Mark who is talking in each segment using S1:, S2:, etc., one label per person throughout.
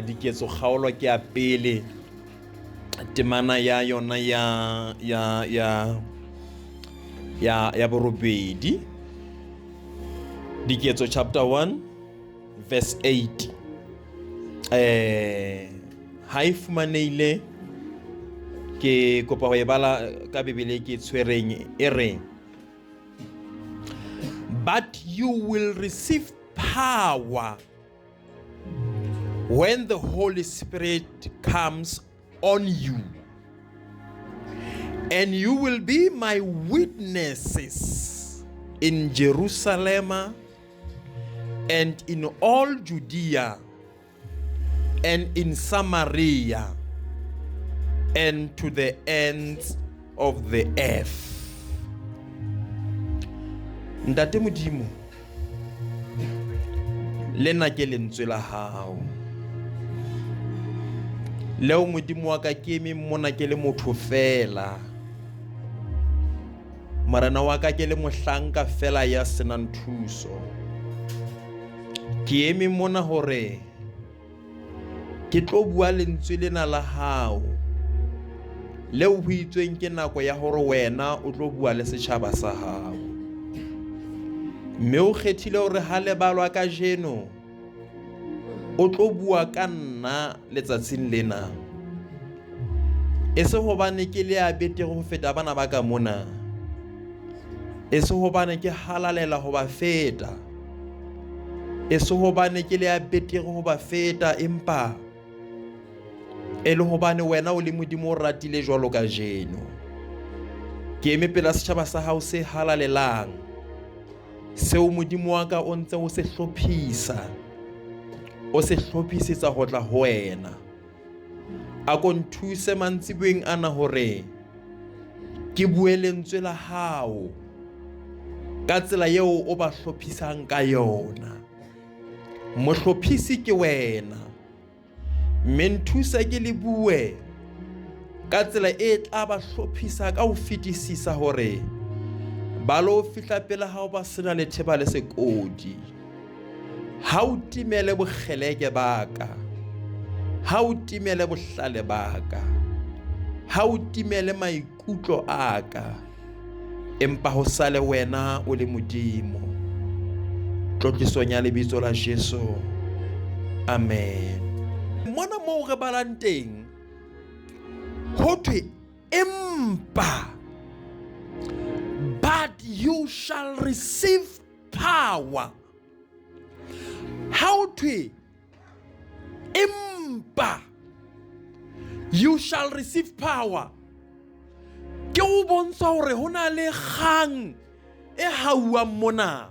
S1: diketso kgaolo ke ya pele, temana ya yona ya borobedi, diketso chapter 1 verse 8. Ha e fumaneile ke kopa ho e bala ka Bibele ke tshwereng e reng, but you will receive power when the Holy Spirit comes on you, and you will be my witnesses in Jerusalem and in all Judea and in Samaria and to the ends of the earth. Ntate Modimo, lena ke lentswe la hao, leo Modimo wa ka ke eme mona ke le motho fela, marana wa ka ke le mohlanka fela ya senang thuso. Ke eme mona hore ke tlo bua lentswe lena la hao, leo ho itsweng ke nako ya hore wena o tlo bua le setjhaba sa hao. Mme o kgethile hore ha le balwa ka jeno o tlo bua ka nna letsatsing lena, e se hobane ke le a betere ho feta bana ba ka mona, e se hobane ke halalela ho ba feta, e se hobane ke le a betere ho ba feta, empa e le hobane wena o le Modimo o ratile jwalo ka jeno. Ke eme pela setjhaba sa hao se halalelang, seo Modimo wa ka o ntse o se hlophisa, o se hlophisetsa ho tla ho wena. A ko nthuse mantsibueng ana hore ke bue lentswe la hao ka tsela eo o ba hlophisang ka yona. Mohlophisi ke wena, mme nthusa ke le bue ka tsela e tla ba hlophisa ka ho fetisisa hore ba lo fihla pela hao ba sena letheba le sekodi. Ha o timele bokgeleke ba ka, ha o timele bohlale ba ka, ha o timele maikutlo a ka, empa ho sale wena o le Modimo. Tlotlisong ya lebitso la Jesu, amen. Mona moo re balang teng ho thwe empa, but you shall receive power. How to empa, you shall receive power. Ke o bontsha hore hona le kgang e hauwang mona,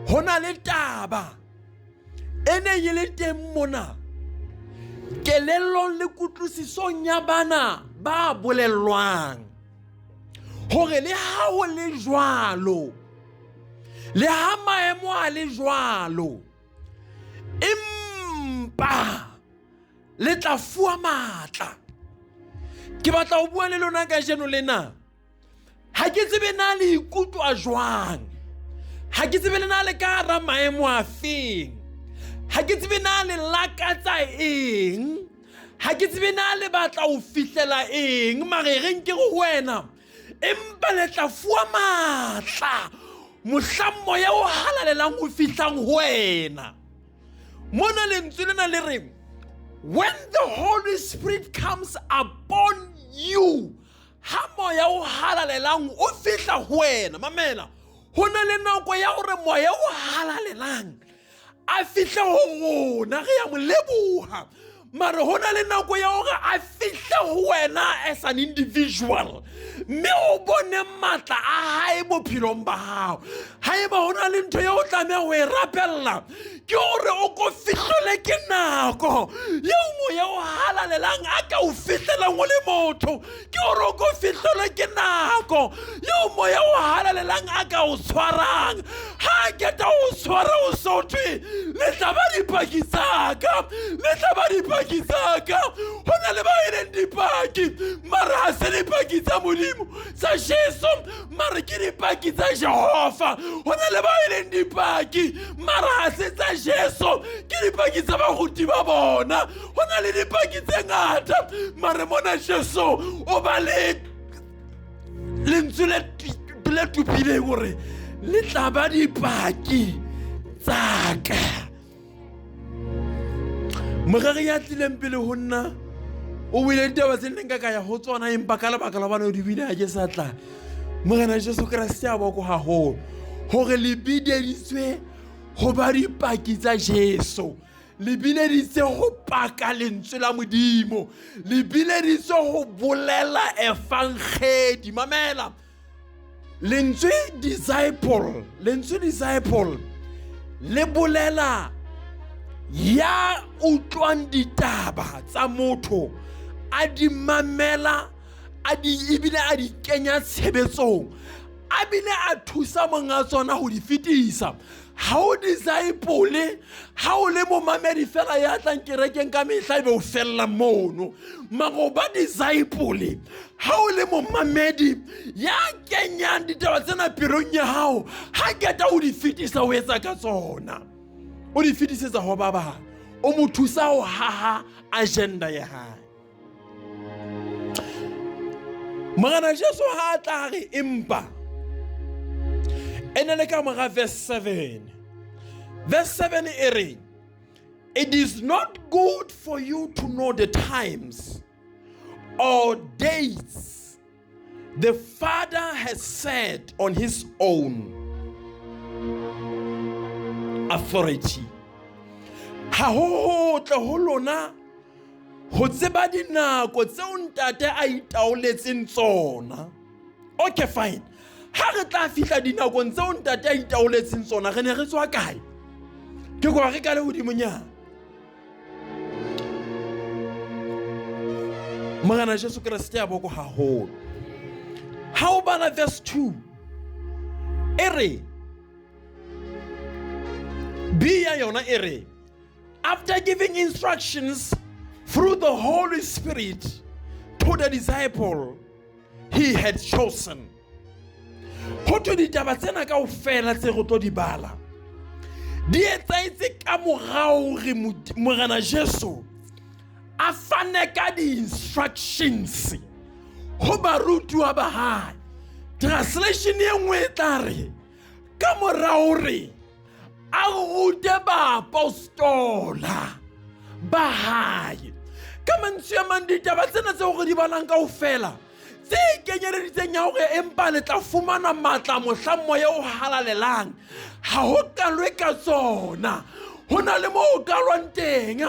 S1: hona le taba ene ye le teng mona, kelellong le kutlwisisong ya bana ba bolellwang, hore le ha o le jwalo, le ha maemo a le jwalo, empa le tla fuwa matla. Ke batla ho bua le lona ka jeno lena, ha ke tsebe na le ikutlwa jwang, ha ke tsebe na le ka hara maemo a feng, ha ke tsebe na le lakatsa eng, ha ke tsebe na le batla ho fihlela eng, mare re nke go wena empa le tla fuwa matla mohlammo ya o halalelang ho fihlang ho wena. Mona lentswe lena le re, when the Holy Spirit comes upon you, ha moya o halalelang o fihla ho wena. Mamela, hona le nako ya hore moya o halalelang a fihle ho rona, re ya mo leboha, mare hona le nako ya hore a fihle ho wena as an individual, mme o bone matla a hae bophelong ba hao. Haeba hona le ntho ya o tlameha ho e rapella, ke hore o ko fihlele ke nako yeo moya o halalelang a ka o fihlelang o le motho, ke ke gore o ko fihlelwe ke nako yeo moya o halalelang a ka o tshwarang ha keta o tshwara o sothwe le tla ba dipaki tsaka go na le ba e leng dipaki mara ha se dipaki tsa modimo tsa Jesu mara ke dipaki tsa Jehova go na le ba e leng dipaki mara ha se tsa Jesu ke dipaki tsa baruti ba bona go na le dipaki tse ngata mara mona Jesu o ba le lentswe le tupile gore le tla ba dipaki tsaka mogare ya tlileng pele ho nna o wile ditaba tse neng ka ya ho tsona empa ka lebaka la bana o di bile a ke sa tla Morena Jesu Kriste a boko haholo hore le bideditswe ho ba dipaki tsa Jesu le bileditse go paka lentswe la modimo le bileditse go bolela evangeli mamela lentswe disciple le bolela ya utlwang ditaba tsa motho a di mamela ebile a di kenya tshebetsong a bile a thusa monga tsona ho di fetisa ha o disciple ha o le mo mamedi fela ya tlang kerekeng ka mehla be o fella mono mago ba disciple ha o le mo mamedi ya kenyang ditaba tsena pirong ya hao ha keta o di fetisa o etsa ka tsona o di fetisetsa ho ba bang o mo thusa ho haha agenda ya hae Morena Jesu ha tla re empa ene le ka mora verse 7 e re it is not good for you to know the times or dates the Father has said on his own authority ha ho tle ho lona ho tseba dinako tseo ntate a itaoletseng tsona okay fine ha re tla fihla dinakong tseo ntate a itaoletseng tsona re ne re tswa kae ke go re ka le hodimonyana Morena Jesu Kriste a boko haholo ha o bala verse 2 ere biya yona ere after giving instructions through the Holy Spirit to the disciple he had chosen ho to ditaba tsena kaofela tse go tlo di bala di etsaitse ka morao re Morena Jesu a fane ka di instructions ho barutwa ba hae translation e nngwe e tla re ka morao re a rute ba apostola ba hae ka mantswe a mang ditaba tsena tseo re di balang kaofela tse kenyeleditseng ya hore empa le tla fumana matla mohla moya o halalelang ha ho kalwe ka tsona ho na le mo o kalwang teng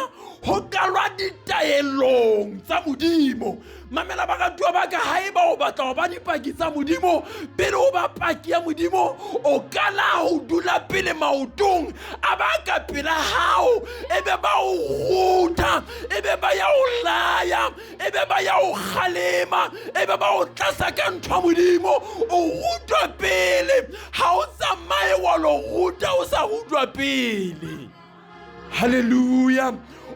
S1: ho kalwa ditaelong tsa modimo mamela baratuwa ba ka haeba o batla ho ba dipaki tsa modimo pele o ba paki ya modimo o kala ho dula pele maotong a ba ka pela hao ebe ba o ruta ebe ba ya o laya ebe ba ya o khalema ebe ba o tlasa ka ntwa modimo o rutwa pele ha o tsamaye wa lo ruta o sa rutwa pele hallelujah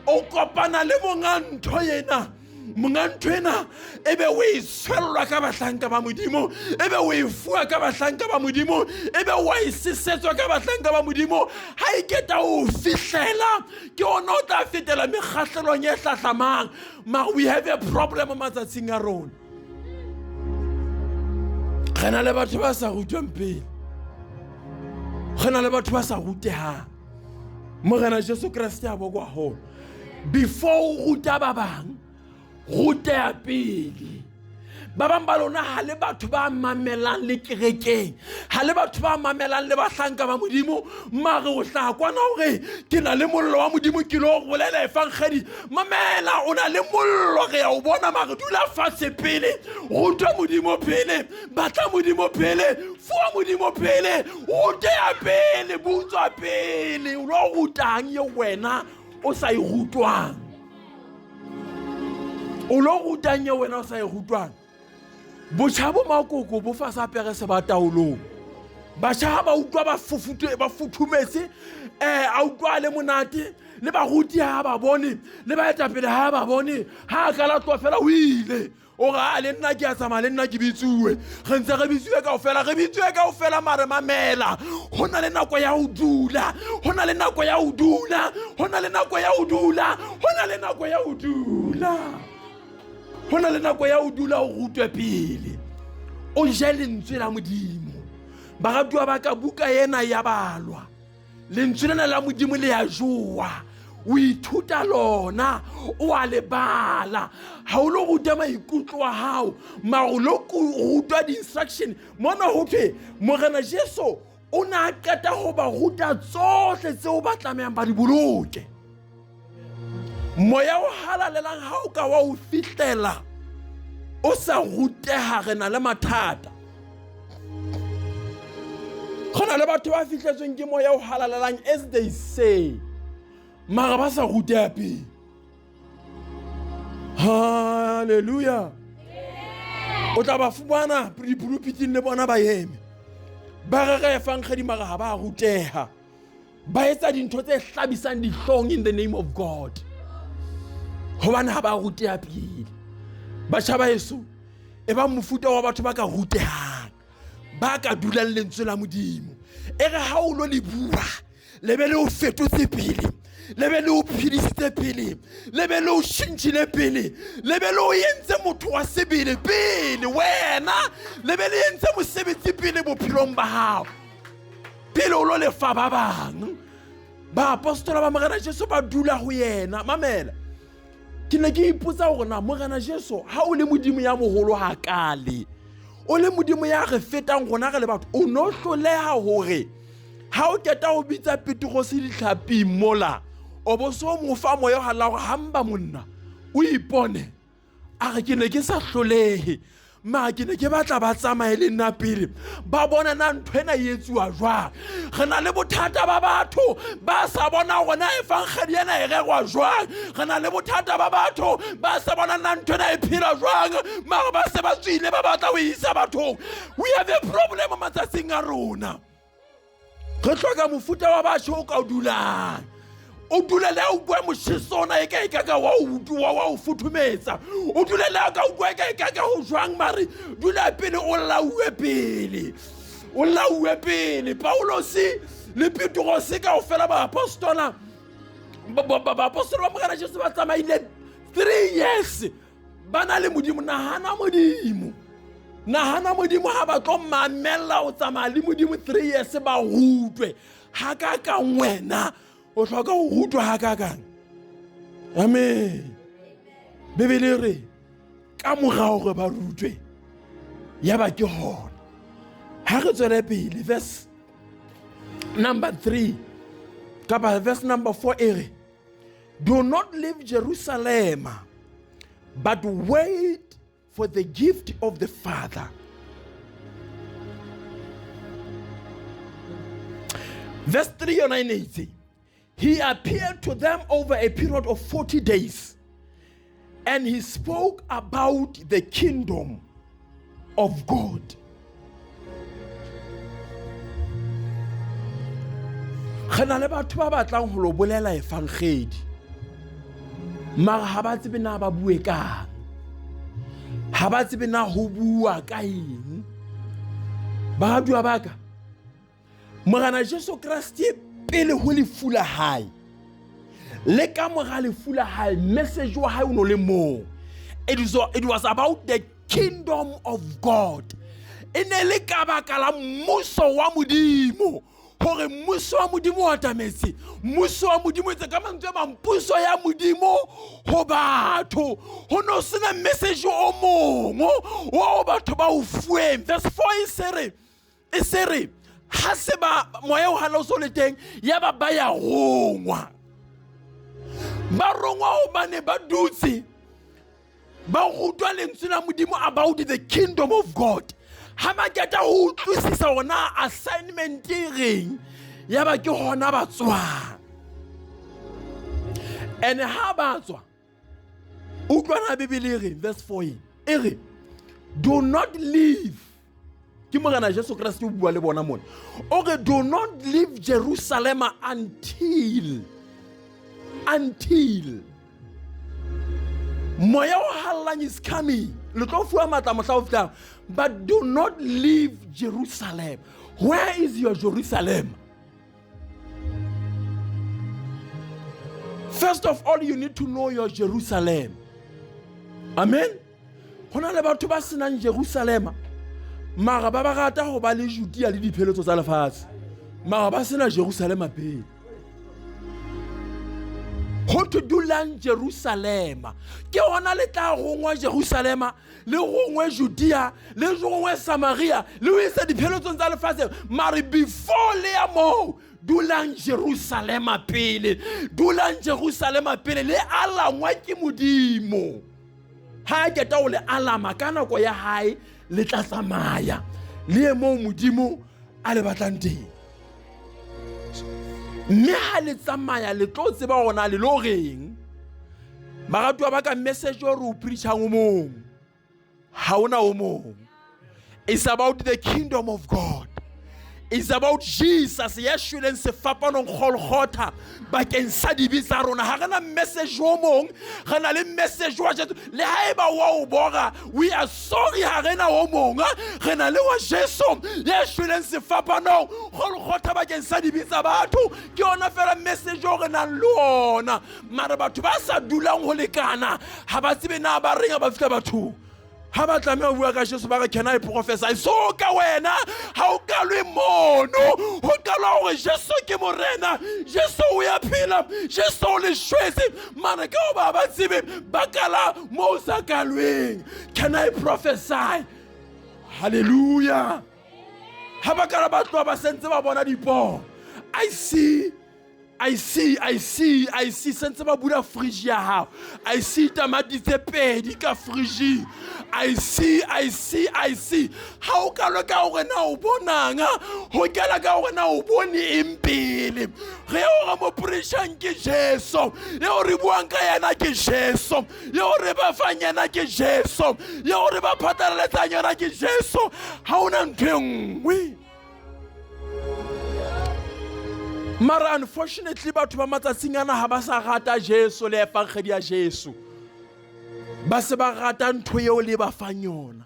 S1: o kopana le mongantho yena mongantwena ebe o iswellwa ka bahlanka ba modimo ebe o ifua ka bahlanka ba modimo ebe o isisetswa ka bahlanka ba modimo ha iketa o fihlela ke ona o tla fetela mekgahlelong e hlahlamang we have a problem matsatsing a rona gana le batho ba sa rutwang pele gana le batho ba sa rutehang Morena Jesu Kriste a boko haholo before o ruta ba bang ruta pele ba bang ba lona ha le batho ba mamelang le kerekeng ha le batho ba mamelang le bahlanka ba modimo mare o tla kwana hore ke na le mollo wa modimo ke lo bolela evangeli mamela o na le mollo re ya o bona mare dula fatshe pele ruta modimo pele batla modimo pele fua modimo pele o tea pele butswa pele o lo rutang ye wena o sa irutwang o lo rutang ye wena o sa irutwang
S2: Botjhabo makoko bo fa sa pere se ba taolong. Batjha ba utlwa ba futhumetse a utlwa le monate le ba ruti ha ba bone le ba etapele ha ba bone ha ka la twa fela o ile o ga le nna ke a tsamaya le nna ke bitsuwe re ntse re bitsuwe kaofela mare mamela ho na le nako ya ho dula ho na le nako ya ho dula ho na le nako ya ho dula ho na le nako ya ho dula ho na le nako ya ho dula o rutwe pele o je lentswe la Modimo. Baratuwa ba ka buka ena ya balwa lentswe lena la Modimo le ya jowa o ithuta lona o a le bala ha o lo ruta maikutlo wa hao ma o lo ruta di-instruction mona ho thwe Morena Jesu o na qeta ho ba ruta tsohle tseo ba tlamehang ba di boloke. Moya o halalelang ha o ka wa o fihlela o sa ruteha re na le mathata. Khona le batho ba fihletsweng ke moya o halalelang as they say mara ba sa ruteha pele. Hallelujah. O tla ba fumana dipulpiting le bona ba eme ba re fang khadi mara ha ba ruteha ba etsa dintho tse hlabisang dihlong in the name of God hobane ha ba ruteha pele. Batjha ba Yesu e ba mofuta wa batho ba ka rutehang ba ka dulang lentswe la Modimo e re ha o lo le bua lebe le o fetotse pele lebe le o phidisitse pele lebe le o shintshile pele lebe le o entse motho wa sebele pele wena lebe le entse mosebetsi pele bophelong ba hao pele o lo le fa ba bang ba apostola ba Morena Jesu ba dula ho yena. Mamela ke ne ke ipotsa hore na Morena Jesu ha o le Modimo ya moholo ha kale o le Modimo ya re fetang rona re le batho o no hloleha hore ha o keta ho bitsa Petrus ditlhapi mola o bo so mo fa moya o hala hore hamba monna o ipone a re ke ne ke sa hlolehe ma ke ne ke batla ba tsamaye le nna pele ba bona na nthwena e etsuwa jwang re na le bothata ba batho ba sa bona rona e fang khadi ena e rerwa jwang re na le bothata ba batho ba sa bona na nthwena e phela jwang mara ba se ba tswile ba batla ho isa bathong. We have a problem matsatsing a rona re hloka mofuta wa batho o ka o dulang o dulele o bua moshisona e ka wa o futhumetsa o dulele ka o bua e ka ho jwang mare dula pele o lauwe pele Paulos le Petrus ka o fela ba apostola ba apostola ba Morena Jesu ba tsamaile 3 years bana le Modimo. Nahana Modimo ha ba tlo mamela o tsamaya le Modimo 3 years ba rutwe ha ka ka wena o hloka ho rutwa ha ka kang. Amen. Bebele re ka morao re ba rutwe ya ba ke hona ha re tswele pele verse number 3 kapa verse number 4 ere do not leave Jerusalem but wait for the gift of the Father. Verse 3 or 9 he appeared to them over a period of 40 days and he spoke about the kingdom of God. Khana le batho ba batlang ho lo bolela evangeli mara ha ba tsebe na ba bue kang ha ba tsebe na ho bua ka eng ba dua baka Morena Jesu Kriste pele ho le fula hae le ka mora le fula hae message wa hae o no le mo it was about the kingdom of God ene le ka baka la mmuso wa Modimo hore mmuso wa Modimo wa tametse mmuso wa Modimo tse ka mantswe ba mpuso ya Modimo ho batho ho no sena message o mongo wa batho ba o fueng. Verse 4 e sere ha se ba moya o hala o so le teng ya ba ya rongwa ba rongwa ho bane ba dutse ba rutwa lentswe la Modimo about the kingdom of God. Ha ba keta ho utlwisisa ona assignment ring ya ba ke hona ba tswa and ha ba tswa utlwana Bibele re verse 4 ere Do not leave. Ke morena Jesu Kriste o bua le bona mona. Okay, do not leave Jerusalem until moya o hallang is coming. Le tlo fuwa matla mohla o fitlang. But do not leave Jerusalem. Where is your Jerusalem? First of all, you need to know your Jerusalem. Amen. Hona le batho ba senang Jerusalem. Mara ba ba rata ho ba le Judea le dipheletso tsa lefatshe. Mara ba sena Jerusalem pele. Ho to dulang Jerusalem. Ke hona le tla rongwa Jerusalem, le rongwe Judea, le rongwe Samaria, le ho isa dipheletso tsa lefatshe. Mara before le ya mo dulang Jerusalem pele. Dulang Jerusalem pele le alangwa ke Modimo. Ha ke ta o le alama ka nako ya hae le tla tsamaya le mo Modimo a le batlang teng. Mme ha le tsamaya le tlo tseba ona le lo reng. Baratwa ba ka message o re o preachang o mong. Ha ona o mong. It's about the kingdom of God. It's about Jesus. Yeshua and Sefapanong Golgotha. Bakeng sa dibi tsa rona ha rena message o mong, rena le message wa Jesu. Le haeba wa o bora, we are sorry ha rena o mong, rena le wa Jesu. Yeshua and Sefapanong Golgotha bakeng sa dibi tsa batho. Ke ona fela message o rena le ona. Mara batho ba sa dulang ho lekana ha ba tsebe na ba reng ba fika batho. Ha ba tlameha bua ka Jesu ba re can I prophesy? So ka wena ha o ka lwe mono ho ka la hore Jesu ke morena, Jesu o ya phela, Jesu o le shwetse. Mana ka o ba ba tsebe ba kala mo sa ka lweng. Can I prophesy? Hallelujah. Ha ba kala ba tloa ba sentse ba bona dipo. I see sentse ba bula frigi ya hao. I see tamati tse pedi ka frigi. I see. Ha o ka lo ka hore na o bonanga, ho kela ka hore na o bone impele. Re o mo preachang ke Jesu. Ye o re buang ka yena ke Jesu. Ye o re ba fanyana ke Jesu. Ye o re ba phatlaletsa yena ke Jesu. Ha ona ntwe ngwe. Mara unfortunately batho ba matsatsing ana ha ba sa rata Jesu le efangeli ya Jesu. Ba se ba rata ntho eo le ba fang yona.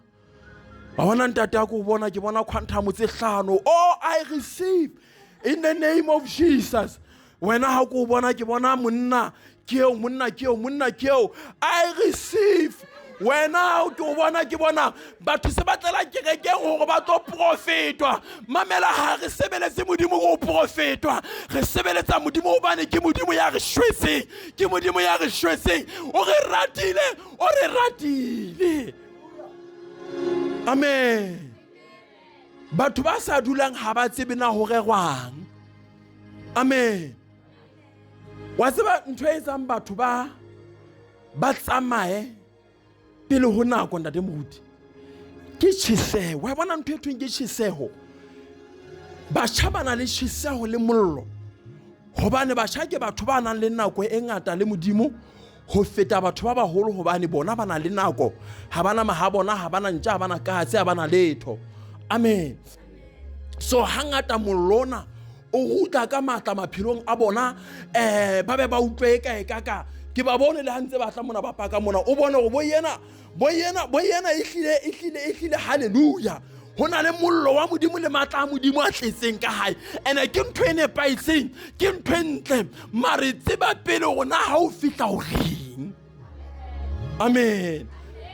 S2: Ba bona ntate a ko bona ke bona quantum tse hlano. Oh, I receive in the name of Jesus. Wena ha ko bona ke bona monna keo. I receive. Wena o ke bona ke bona batho se batlela kerekeng hore ba tlo profetwa. Mamela ha re sebeletse Modimo go profetwa. Re sebeletsa Modimo hobane ke Modimo ya re shwetseng. Ke Modimo ya re shwetseng. O re ratile. Amen. Batho ba sa dulang ha ba tsebe na ho rerwang. Amen. Wa tseba ntho e tsang batho ba tsamaye pele ho nako ntate moruti ke tjheseho. Wa bona ntho e thweng ke tjheseho. Batjha ba na le tjheseho le mollo hobane batjha ke batho ba nang le nako e ngata le Modimo ho feta batho ba baholo hobane bona ba na le nako, ha bana mahabona, ha bana ntja, ha bana katse, ha bana letho. Amen. So hangata mollona o ruta ka matla maphelong a bona ba be ba utlwe ka ke ba bone le hantse ba tla mona ba paka mona o bona go boyena ehlile hallelujah. Hona le mollo wa Modimo le matla a Modimo a tletseng ka hae. Ene ke ntho e nepaetseng, ke ntho e ntle, mare tseba pele gona ha o fihla ho reng. Amen.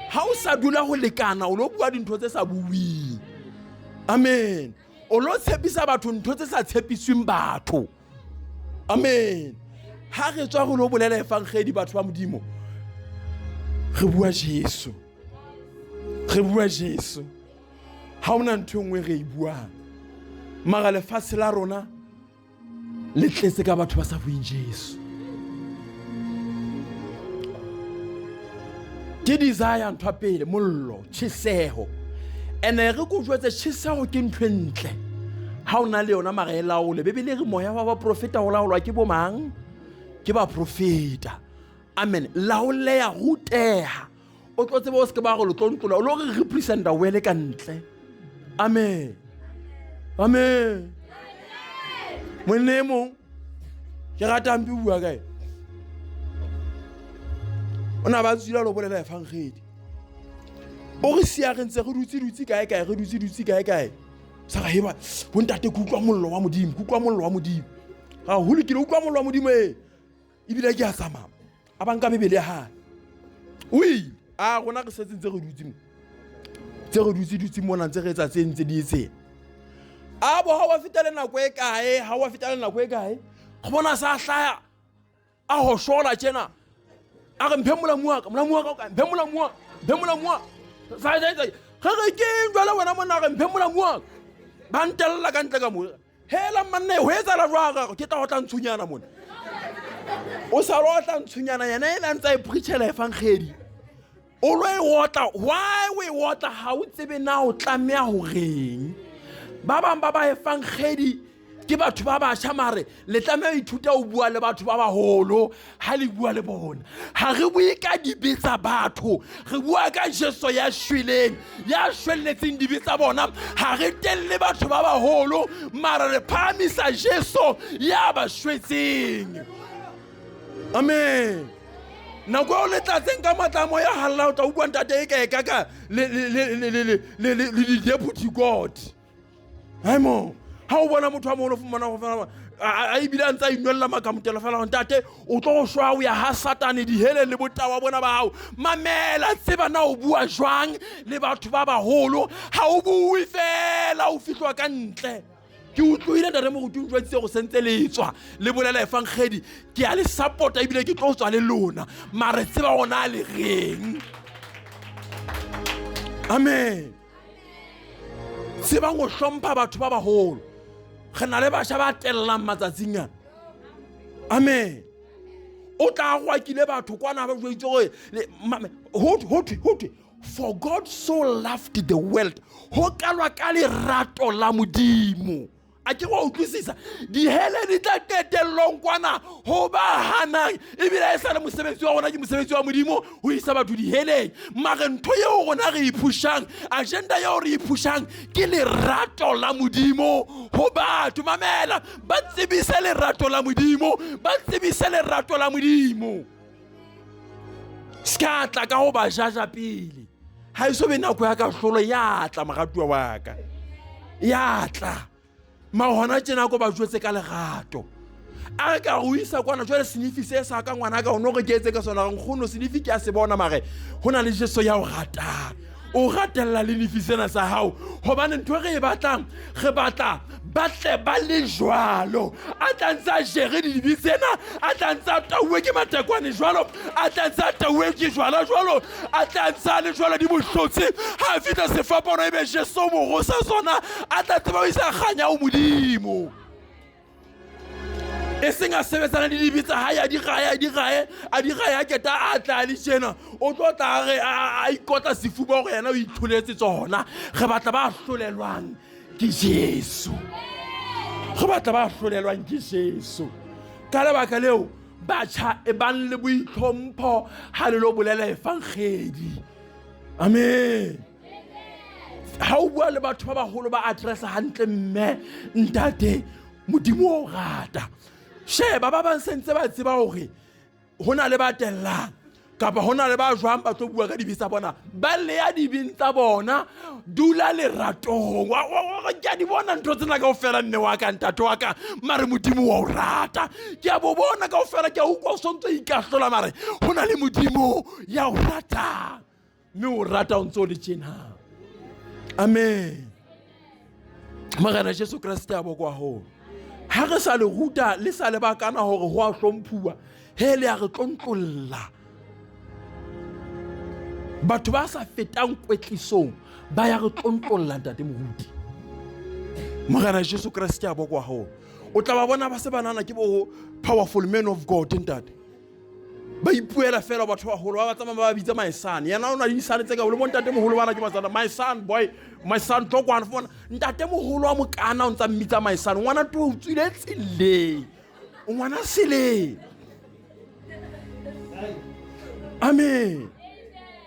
S2: Ha o sa dula ho lekana o lo bua dintho tse sa buwing. Amen. O lo tshepisa batho ntho tse sa tshepisweng batho. Amen. Ha re tswa go lo bolela efangeli batho ba Modimo, re bua Jesu. Ha ona ntho engwe re e buang. Mara lefatshe la rona le tletse ka batho ba sa buing Jesu. Ke desire ntho pele mollo, tjheseho. Ene re go jwetse tjheseho ke ntho ntle. Ha ona le yona mara e laole. Bebele re moya wa ba profeta o laolwa ke bo mang? Ke ba profeta. Amen. Laoleya ruteha. O o tlo tsebe o se ke ba go le tlontola o lo re representa wele ka ntle. Amen. Amen. Monna mo ke rata mpi bua kae. Ona ba tswila lo bolela efangedi. O re sia re ntse re dutse kae re dutse kae. Sa ga heba bontate ku utlwa mollo wa modimo, ku utlwa mollo wa modimo. Ga ho le ke lo utlwa mollo wa modimo ibile ke a sama. Abanka bebele ya hae. Ui, a rona re setse ntse re dutse mo. Tse re dutse mona ntse re etsa tse ntse di etse. A bo ha wa fitela nako e kae, ha wa fitela nako e kae. Go bona sa hlaya a ho shola tjena. A re mphemula muaka ka mphemula muaka. Sa ga ke jwala wena mona re mphemula muaka. Ba ntella ka ntle ka mo. Hela manne ho etsa la jwa ke tla go tla ntsunyana mona. O sa lo tla ntsunyana yena ena ntse e preachela efangedi. O lo e wota, why we wota ha o tsebe na o tlamea ho reng. Ba bang ba efangedi ke batho ba ba shamare le tlamea ithuta o bua le batho ba baholo ha le bua le bona. Ha re bue ka dibetsa batho, re bua ka Jesu ya shweleng, ya shwelletseng dibetsa bona. Ha re telle batho ba baholo mara re phamisa Jesu ya ba shwetseng. Amen. Nako o le tlatseng ka matlamo ya halla o tla utlwa ntate e kae ka le deputy God. Haimo ha o bona motho a moholo fumana go fela a ibile a ntse a inwella makamotelo fela ntate o tlo go shwa o ya ha Satane di hele le botawa bona ba hao. Mamela tseba na o bua jwang le batho ba baholo ha o bue fela o fihlwa ka ntle. Ke utlwile ntate mo go tuntwetse go sentse le tswa le bolela efangedi ke a le support ibile ke tlo tswa le lona mare tseba gona le reng. Amen. Tseba go hlompha batho ba baholo. Re na le basha ba tellang matsatsing a. Amen. O tla go akile batho kwana ba jwetse gore for God so loved the world. Ho kalwa ka lerato la modimo. A ke go utlwisisa di hele di tla tetellong kwana ho ba hanang ebile e sa le mosebetsi wa rona ke mosebetsi wa modimo ho isa batho di heleng mare ntho yeo rona re ipushang agenda yeo re ipushang ke lerato la modimo ho batho. Mamela ba tsebise lerato la modimo, ba tsebise lerato la modimo. Ska tla ka ho ba jaja pele ha iso be nako ya ka hlolo ya tla moratuwa wa ka ya tla ma hona tjena go ba jwetse ka lerato. A ka go isa kwana jwale sinifi se sa ka ngwana ka o no re ke etse ka sona nkgono sinifi ke a se bona mare hona le Jesu ya o ratang o ratella le nifisena sa hao hobane ntho re e batlang re batla batle ba le jwalo a tantsa jere di bitsena a tantsa tawe ke matekwane jwalo a tantsa tawe ke jwalo a tantsa le jwalo di bohlotse ha fita sefapano e be Jesu mo go sa sona a tla tseba o isa khanya o modimo e senga sebetsana di dibitsa ha ya di gae ke ta atla le tjena o tlo tla re a ikota sefuba go yena o ithuletse tsona re batla ba hlolelwang ke Jesu go batla ba hlolelwang ke Jesu ka lebaka leo batjha e ban le boitlhompho ha le lo bolela efangedi. Amen. Ha o bua le batho ba baholo ba addressa hantle mme ntate modimo o rata sheba ba sentse ba tseba hore hona le batellang kapa hona le ba jwang ba tlo bua ka dibitsa bona ba le ya dibintsa bona dula le ratong wa ke di bona ntho tsena ka ofela nne wa ka ntate wa ka mare modimo wa o rata ke a bo bona ka ofela ke a ukwa o sontse ikahlola mare hona le modimo ya o rata mme o rata o ntse le tjena. Amen. Magana Jesu Kriste a bo kwa ho ha re sa le ruta le sa le ba kana hore ho a hlomphuwa hele a re tlontlolla batho ba sa fetang kwetlisong ba ya re tlontlolla ntate moruti. Magana Jesu Kriste a bo kwa ho o tla ba bona ba se banana ke bo powerful men of God ntate ba ipuela fela batho ba holo ba tsama ba bitsa my son yana ona di sane tse ka le montate moholo bana ke matsana my son boy my son tlo kwana fona ntate moholo wa mokana o ntsa mmitsa my son ngwana to o tswile tsile ngwana sele. Amen.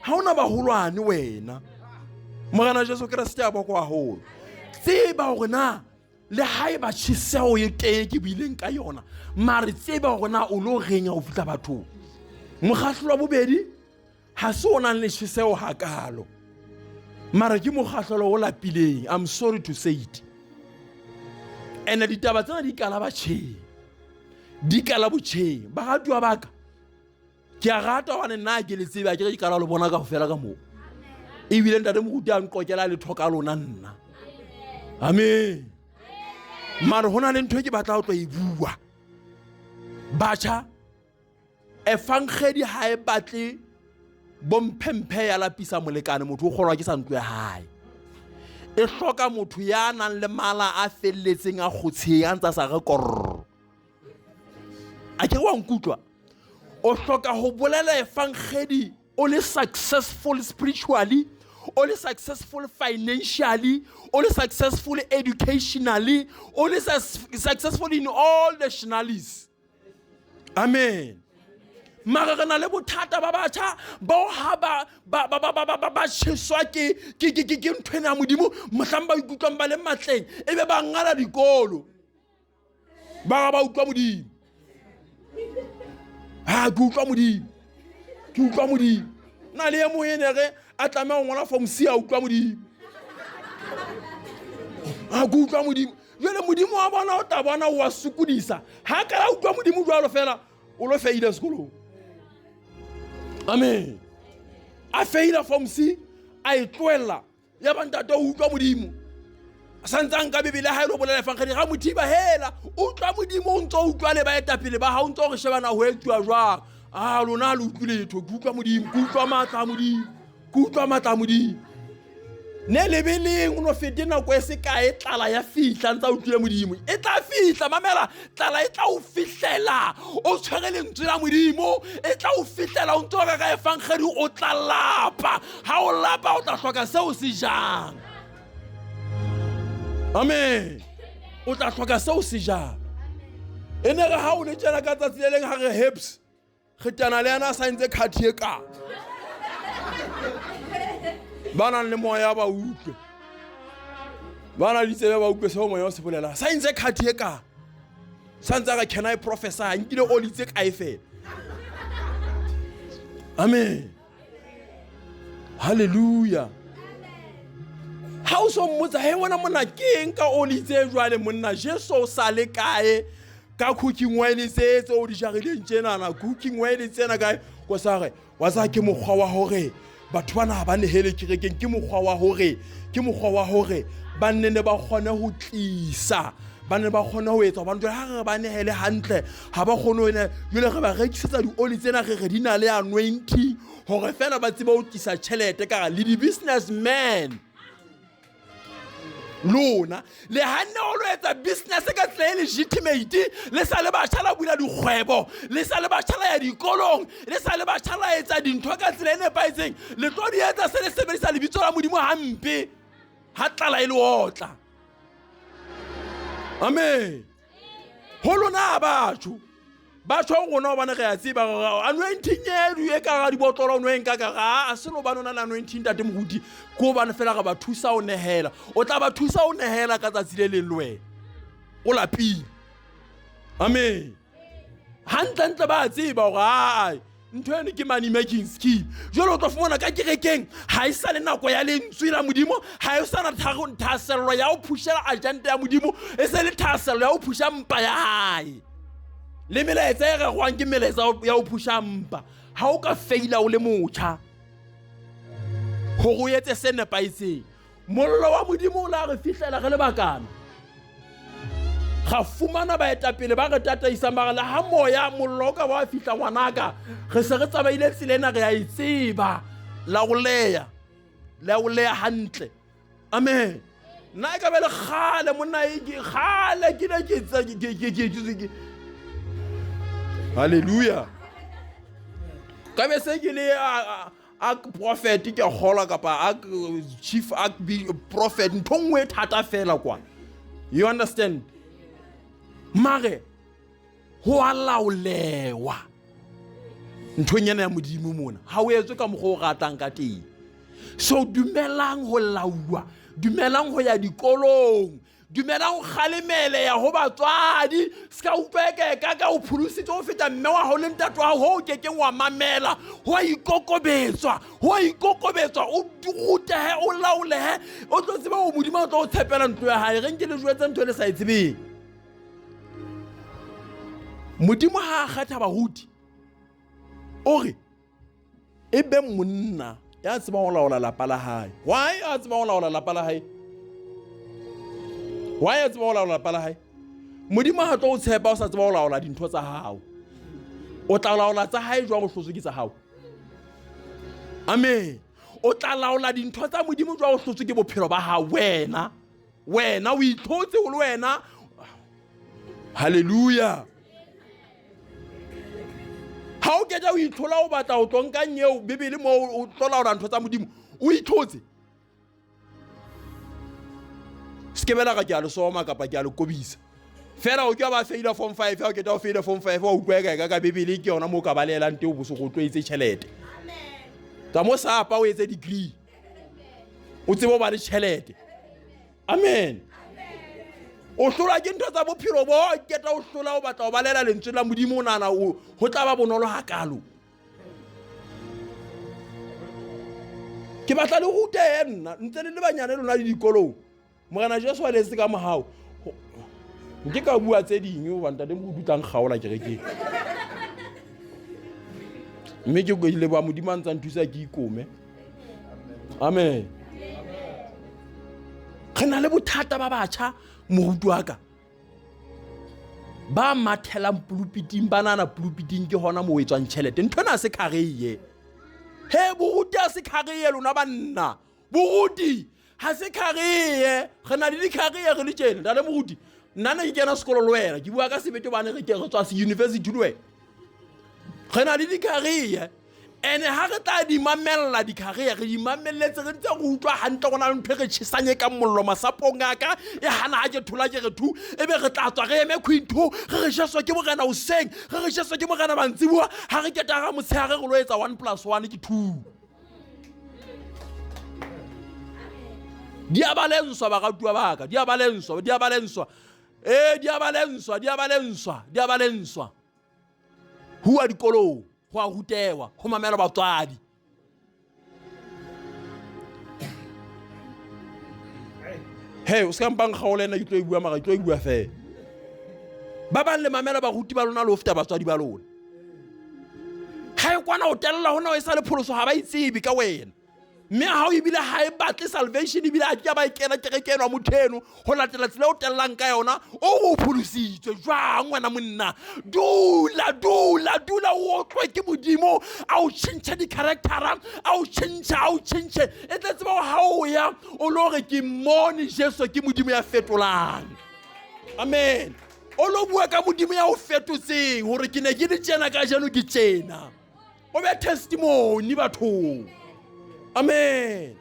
S2: ha ona baholwane wena morena Jesu Kriste a boko haholo tseba hore na le hae ba tjhiseo e teng ke bileng ka yona mare tseba hore na o lo reng ho fitla batho mokgahlo wa bobedi ha se o nang le tjhiseo hakalo mara ke mokgahlo o lapileng. I'm sorry to say it. Ene ditaba tsena di kala batjheng di kala botjheng ba ratwa baka ke a rata hobane nna ke le tseba ke kala lo bona ka go fela ka moo ebile ntate moruti a nqokela le thoka lona nna amen mara hona le ntho ke batla ho tlo e bua batjha efangedi ha e batle bomphemphe ya lapisa molekane motho o kgolwa ke sa ntlo ya hae e hloka motho ya nang le mala a felletseng a kgotsheng a ntsa sa re korr a ke wa nkutlwa o hloka ho bolela efangedi o le successful spiritually, o le successful financially, o le successful educationally, o le successful in all nationalities. Amen. Mara re na le bothata ba batjha ba ha ba tsheswa ke nthwena ya modimo mohlang ba ikutlwang ba le matleng ebe ba ngala dikolo ba utlwa modimo ha ke utlwa modimo na le mo ene re a tlameha ho ngola form C a utlwa modimo ha ke utlwa modimo jwale modimo wa bona o ta bona wa sukudisa ha ka utlwa modimo jwalo fela o lo feila sekolong. Amen. A feila form C a itloela ya ba ntate o utlwa modimo santsa nka bibele ha ile bolela fangedi ga mothiba hela utlwa modimo o ntso utlwa le ba etapele ba ha o ntso re shebana ho etwa jwang lona le utlwile letho ke utlwa modimo ke utlwa matla modimo ne lebeleng o no fete nako e se ka e tlala ya fihla ntsa utlwile modimo e tla fihla mamela tlala e tla o fihlela o tshwere lentswe la modimo e tla o fihlela o ntso ka e fangedi o tla lapa ha o lapa o tla hloka seo se jang. Amen. O tla hloka seo se jang ene re ha o le tsena ka tsatsi le leng ha re heps khitana le ana sa ntse khathi e ka bana le moya ba utlwe bana le tsebe ba utlwe seo moya o se bolela sa ntse khathi e ka sa ntse ga can I prophesy nkile o litse ka efela. Amen. Hallelujah. Ha o so mmotsa he wona mona keng ka o litse jwale monna Jesu sa le kae ka cooking wine tse o di jarileng tjena na cooking wine tsena kae go sa re wa sa ke mokgwa wa hore batho bana ba ne hele kerekeng ke mokgwa wa hore ba nne ba kgone ho tlisa ba ne ba kgone ho etsa ba ntse ha re ba ne hele hantle ha ba kgone ho ene jole re ba rekisetsa di oli tsena re di na le anointing hore fela ba tseba ho tlisa tjhelete ka le di businessmen lona le hanne o lo etsa business ka tsela e legitimate le sa le batjha la bula dikgwebo le sa le batjha la ya dikolong le sa le batjha la etsa dintho ka tsela e nepaetseng le tlo di etsa se le sebedisa lebitso la modimo hampe ha tlala e le otla. Amen. Ho lona batho rona ba ne re a tseba anointing e ka ga di botolo no enka ka ga a se no ba nona la anointing tate moruti ko ba ne fela ga ba thusa o nehela o tla ba thusa o nehela ka tsatsi le lwe o lapile. Amen. Hantle ba tseba ga ntho ene ke money making scheme jolo tlo fumana ka kerekeng ha isa le nako ya lentswe la modimo ha e sana thasello ya o pushela agenda ya modimo e se le thasello ya o pusha mpa ya hae le melaetsa e regwang ke melaetsa ya o pusha mpa ha o ka faila o le motjha ho go etse se nepaitseng mollo wa modimo o la re fihlela re le bakana ga fumana ba etapele ba re tataisa magala ha moya mollo ka ba fihla ngwanaka re se re tsabaile tselena re a itseba la go leya hantle. Amen. Na ka bele khale monna e khale ke ne ke Hallelujah. Ka be se ke le a prophet ke khola kapa a chief a prophet nthongwe thata fela kwa. You understand? Mare ho alaolewa nthong ena ya modimo mona ha o etswe ka mokgwa o ratang ka teng. So dumelang ho laua, dumelang ho ya dikolong, dumelang ho kgalemele ya ho batswadi, ska upeke ka o phulusitse o feta mme wa ho le ntate wa ho kekeng wa mamela, ho ikokobetswa, o rutehe, o laolehe, o tlo tseba o modimo o tlo tshepela ntlo ya hae. Re nke le jwetse ntho le sa itsebeng. Modimo ha a kgetha baruti ore e be monna ya tsebang ho laola lapa la hae. Why a tsebang ho laola lapa la hae? Why a tsebang ho laola lapa la hae? Modimo ha tlo o tshepa o sa tseba ho laola dintho tsa hao. O tla laola tsa hae jwang o hlotse ke tsa hao? Amen. O tla laola dintho tsa modimo jwang o hlotse ke bophelo ba hao wena. Wena o itlhotse o le wena. Hallelujah. Ha o ketja o ithola o batla o tlonka nyeo Bibele mo o tlola o ntho tsa modimo o itlhotse. Skebela ka ke a le soma kapa ke a le kobisa. Fela o ke ba feila form 5 ha o ketja o feila form 5 wa utlwa ka Bibele ke yona mo ka balelang teng o bosego tloetse tšhelete. Tsa mo sapa o etse degree. O tsebo ba le tšhelete. Amen. O hlola ke ntho tsa bophelo bo keta o hlola o batla o balela lentswe la modimo nana o ho tla ba bonolo hakalo. Ke batla le rute nna ntse le banyane lona le dikolong. Morena Jesu wa le se ka mohao. Nke ka bua tse ding o banta le mo dutlang kgaola kerekeng. Mme ke go ile ba modimo a ntsa nthusa ke ikome. Amen. Khana le bothata ba batjha moruti wa ka. Ba mathelang pulupiting banana pulupiting ke hona mo etswang tšhelete. Nthona se khareye. He boruti a se khareye lona banna. Boruti ha se khareye. Khana le dikhareye re le tjena. Dale moruti. Nna ke kena sekolo le wena. Ke bua ka sebete bana re ke re tswa se university le wena. Khana le dikhareye. Ene ha re tla di mamella dikhareye re di mamelletse re ntse go utlwa hantle gona le ntho re tšhisanye ka mollo masapong aka e hana ha ke thola ke re thu ebe re tla tswa re eme khwintho re jeswa ke morena Hoseng re jeswa ke morena Mantsibua ha re keta ga motshehare go lo etsa 1 + 1 ke 2. Diabalenswa ba ratuwa baka diabalenswa hua dikolong go a rutewa go mamela batswadi. Hey o se ka mpang kgaolena ke tlo e bua mara ke tlo e bua fe. Ba bang le mamela ba ruti ba lona le ofta batswadi ba lona. Ha e kwana o tella hona o isa le pholoso ha ba itsebi ka wena. Mme ha o ibile ha e batle salvation ibile a tja ba ikena kerekeno motheno ho latela tsela o tellang ka yona o phulusitswe jwang wena monna. Dula o tlwe ke modimo a o tšhentšha di charactera a o tšhentšha e tla tseba ha o ya o lo re ke mone Jesu ke modimo ya fetolang. Amen. O lo bua ka modimo ya o fetotseng hore ke ne ke di tjena ka jeno ke tjena. O be testimony bathong. Amen.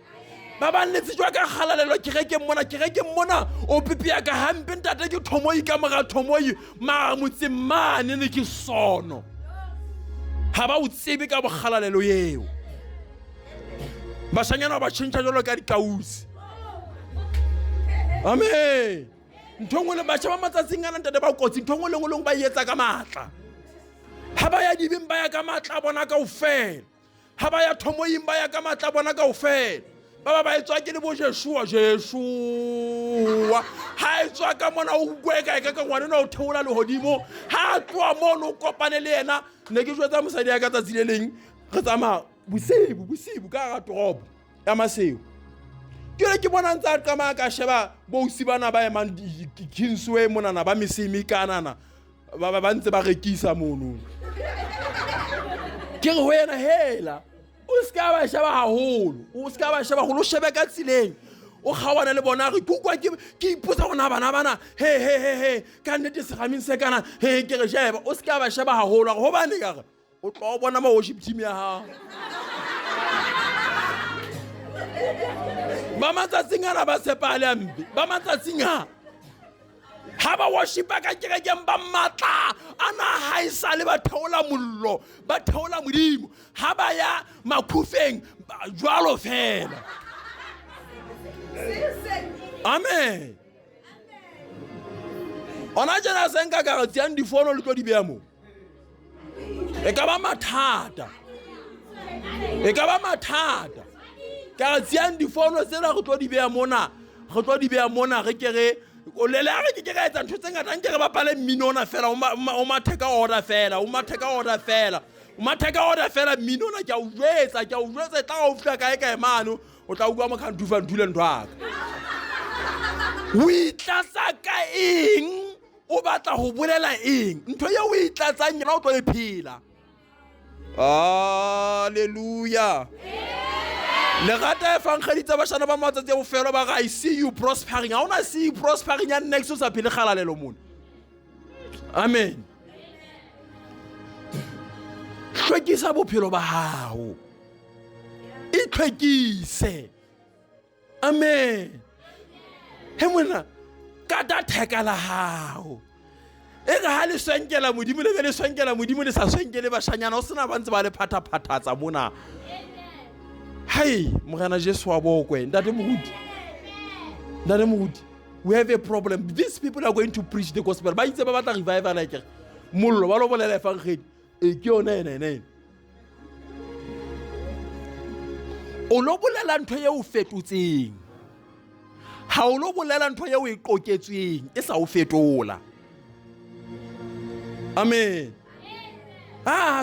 S2: Baba nnetse jwa ka kgalalelo kerekeng mona o pipia ka hampe ntate ke thomoi ka mara thomoi ma motsemane ne ke sono. Ha ba o tsebe ka bokgalalelo yeo. Bashanyana ba tšhentšha jalo ka dikausi. Amen. Nthongwe le batjha ba matsatsing ana ntate ba kotsi nthongwe le ngolong ba etsa ka matla. Ha ba ya dibeng ba ya ka matla bona ka ofela. Ha ba ya thomoing ba ya ka matla bona ka ofela. Ba etswa ke le bo Jeshua ha etswa ka mona o bue ka ngwana no o theola le hodimo ha tloa mono o kopane le yena ne ke jwetsa mosadi ya ka tsatsi le leng re tsama bosibu ka ga toropo ya Maseo ke bona ntse a qama ka sheba bo usibana ba emang Kingsway monana ba mesimi kanana ba ntse ba rekisa mono ke re ho yena hela o ska ba sheba haholo o ska ba sheba go lo shebe ka tsileng o kgawana le bona re kukwa ke ipotsa gona bana he ka nnete se gaming se kana he ke re sheba o ska ba sheba haholo go bane ka re o tlo bona ma worship team ya ha ba matsatsing ana ba sepale ambe ba matsatsing ha ha ba worshipa ka kerekeng ba matla ana ha isale ba theola mollo ba theola modimo ha ba ya makhufeng jwalo fela. Amen. Ona jana senka ka tsiang difono le tlo di beya mo. E ka ba mathata. Ka tsiang difono tsena go tlo di beya mona re kere o lele a re ke ga etsa ntho tse ngata nke re bapale mmino ona fela o matheka order fela mmino ona ke a o jwetsa tla go fula kae mano o tla utlwa mo khantufa nthule ntho aka o itlatsa ka eng o batla go bolela eng ntho ye o itlatsang yena o tlo e phela. Hallelujah. Le gata e fang khaditsa bashana ba matsatsi a bofelo ba ga I see you prospering. Ha ona see you prospering ya next o sa phele kgalalelo mona. Amen. Hlwekisa bophelo ba hao. Itlhwekise. Amen. He mona ka da theka la hao. E ga ha le swenkela modimo le be le swenkela modimo le sa swenkele bashanyana o sena ba ntse ba le phataphathatsa mona. Hey, Morena Jesu wa bokwe. Ndate Moruti. We have a problem. These people are going to preach the gospel. Ba itse ba batla revival like mollo ba lo bolela evangeli. E ke yona ene. O lo bolela ntho ye o fetotseng. Ha o lo bolela ntho ye o e qoketsweng e sa o fetola. Amen.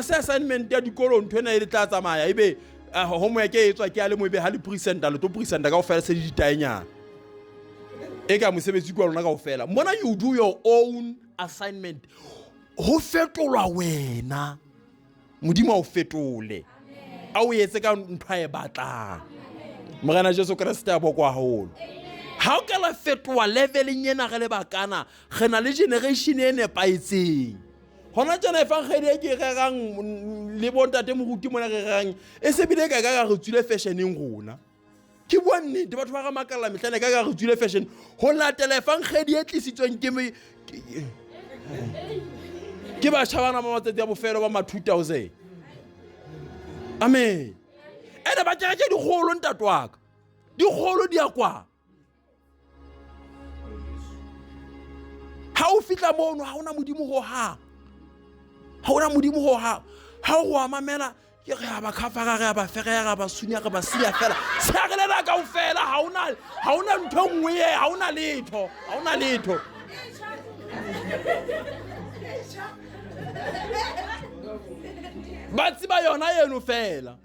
S2: Se assignment ya dikolo ntho ena e tla tsamaya ebe homework e etswa ke a le mo ebe ha le presenta le to presenta ka o fela se di taenyana e ka mosebetsi kwa lona ka o fela mona you do your own assignment ho fetolwa wena modimo o fetole a o etse ka ntho e batlang. Morena Jesu Kriste a bokwa haholo ha o ka la fetola leveleng yena ge le bakana ge na le generation e nepaetseng. Hona jana evangeli e ke rerang le bontate Moruti mona re rerang e se bile ka re tswile fashioneng rona ke bua nnete batho ba ga makalla mehlane ka re tswile fashion ho latela evangeli e tlisitsweng ke ba shabana ba matsatsi a bofelo ba ma 2000. Amen. Ene ba tsaka di kgolo ntatwaka di kgolo di akwa ha o fitla mono ha ona modimo ho ha ha o a mamela ke re ba khafara re ba fega ba sunya re ba sia fela sa re la ka o fela ha ona ntho nngwe ye ha ona letho ba tsiba yona yeno fela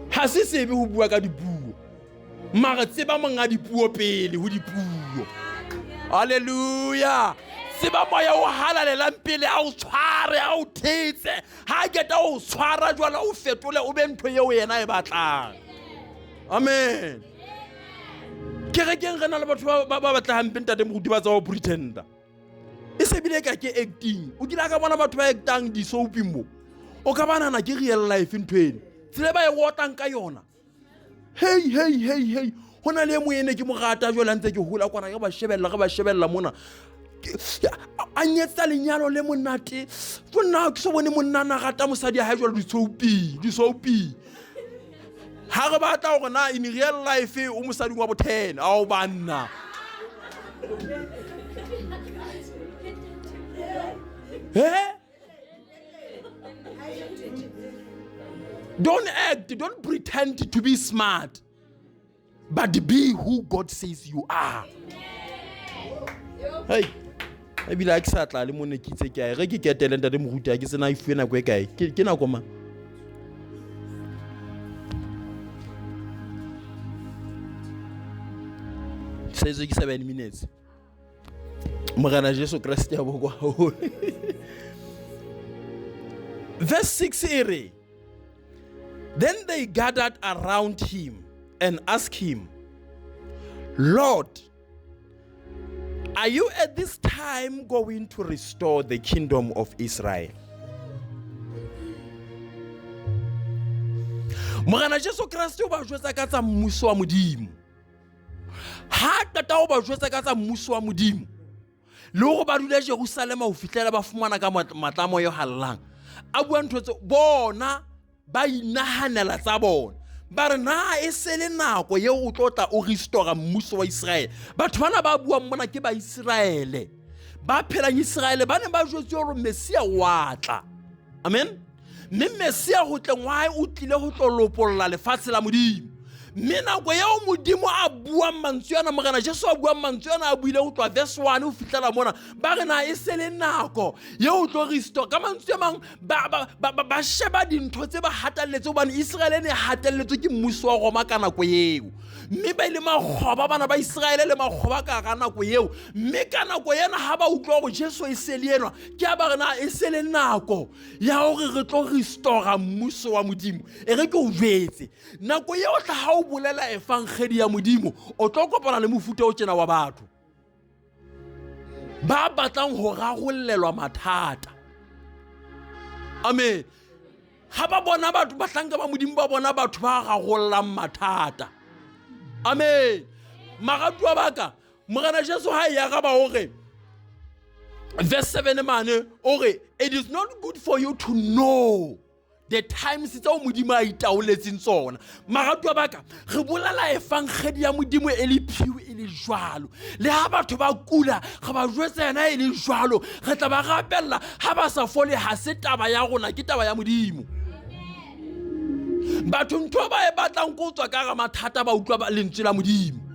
S2: ha se sebe ho bua ka dipuo mara tseba monga dipuo pele ho dipuo. Hallelujah. Seba moya o halalela pele a o tshware a o thetse ha keta o tshwara jwala o fetole o be ntho yeo yena e batlang. Amen. Kerekeng re na le batho ba batla hampe ntate Moruti ba tsa o pretender e se bile ka ke acting o kila ka bona batho ba actang di soaping mo o ka bana na ke real life ntweng tsile ba e wotang ka yona. Hey hona le moyene ke mo rata jwala ntse ke hula kwana re ba shebella mona a nyetsa lenyalo le monate tsona ke so bone monna na rata mosadi ha jwala di soaping ha re batla hore na in real life o mosadi wa bo 10 a o banna don't pretend to be smart, but be who God says you are. Hey, I be like satla le mone kitse ke a re ke ketele ntate Moruti a ke sena ifu ena kwe kae ke na koma says ke 7 minutes. Morena Jesu Kriste a bokwa. Verse 6 ere. Then they gathered around him and asked him, Lord, are you at this time going to restore the kingdom of Israel? Morena Jesu Kriste o ba jwetsa ka tsa mmuso wa modimo. Ha tata o ba jwetsa ka tsa mmuso wa modimo. le go ba dula Jerusalema ho fihlela ba fumana ka matlamo yo hallang a bua ntho tse bona ba inahanela tsa bona ba re na e se le nako ye o tlotla o restore mmuso wa Israel. Batho bana ba bua mona ke ba Israele ba phelang Israele ba ne ba jwetse hore Mesia wa tla. Amen. Mme Mesia ho tleng wa hae o tlile ho tlo lopolla lefatshe la Modimo. Mme nako yeo Modimo a bua mantswe ana morena Jesu a bua mantswe ana a buile ho tloa verse 1 ho fihlela mona ba re na e se le nako yeo o tlo restore ka mantswe mang ba sheba dintho tse ba hatalletse hobane Israel ne hatalletswe ke mmuso wa Roma ka nako yeo. Mme ba ile makgoba bana ba Israel le makgoba ka ga nako yeo. Mme ka nako yena ha ba utlwa go Jesu e se le enwa ke a ba re na e se le nako ya hore re tlo restore mmuso wa Modimo. E re ke o jwetse nako yeo tla ha o bolela efangedi ya Modimo o tlo kopana le mofuta o tjena wa batho ba batlang ho rarollelwa mathata. Amen. Ha ba bona batho ba hlanka ba Modimo ba bona batho ba rarollang mathata. Amen. Maratwa baka morena Jesu ha ya ga ba hore verse 7 mane ore it is not good for you to know the times tsao Modimo a itaoletseng tsona. Maratwa baka re bolala efangedi ya Modimo e le phiu e le jwalo le ha batho ba kula ga ba jwetsa yena e le jwalo re tla ba rapella ha ba sa fole ha se taba ya rona ke taba ya Modimo. Batho ntho ba e batlang go tswa ka ga mathata ba utlwa ba lentswe la Modimo.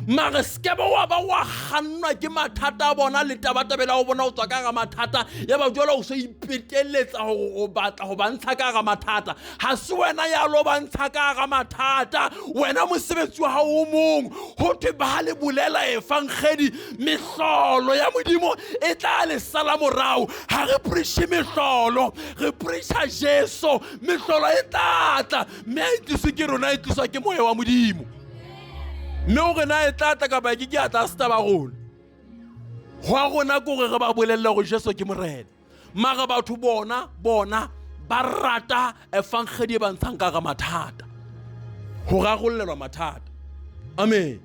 S2: Mare skeba wa ba wa kgannwa ke mathata a bona le tabatabela go bona o tswa ka ga mathata ya ba jwala o se ipeteletsa go batla go bantsha ka ga mathata. Ha se wena ya lo bantsha ka ga mathata wena mosebetsi wa hao o mong ho thwe ba le bolela efangedi mehlolo ya Modimo e tla le sala morao. Ha re preach mehlolo re preach Jesu mehlolo e tla mme e tliswe ke rona e tliswa ke moya wa Modimo. Mme o re na e tlatla ka ba ke a tla sta ba rona go a gona go re ba bolella go Jesu ke morena. Mara batho bona ba rata efangedi ba ntshang ka ga mathata go rarollelwa mathata. Amen.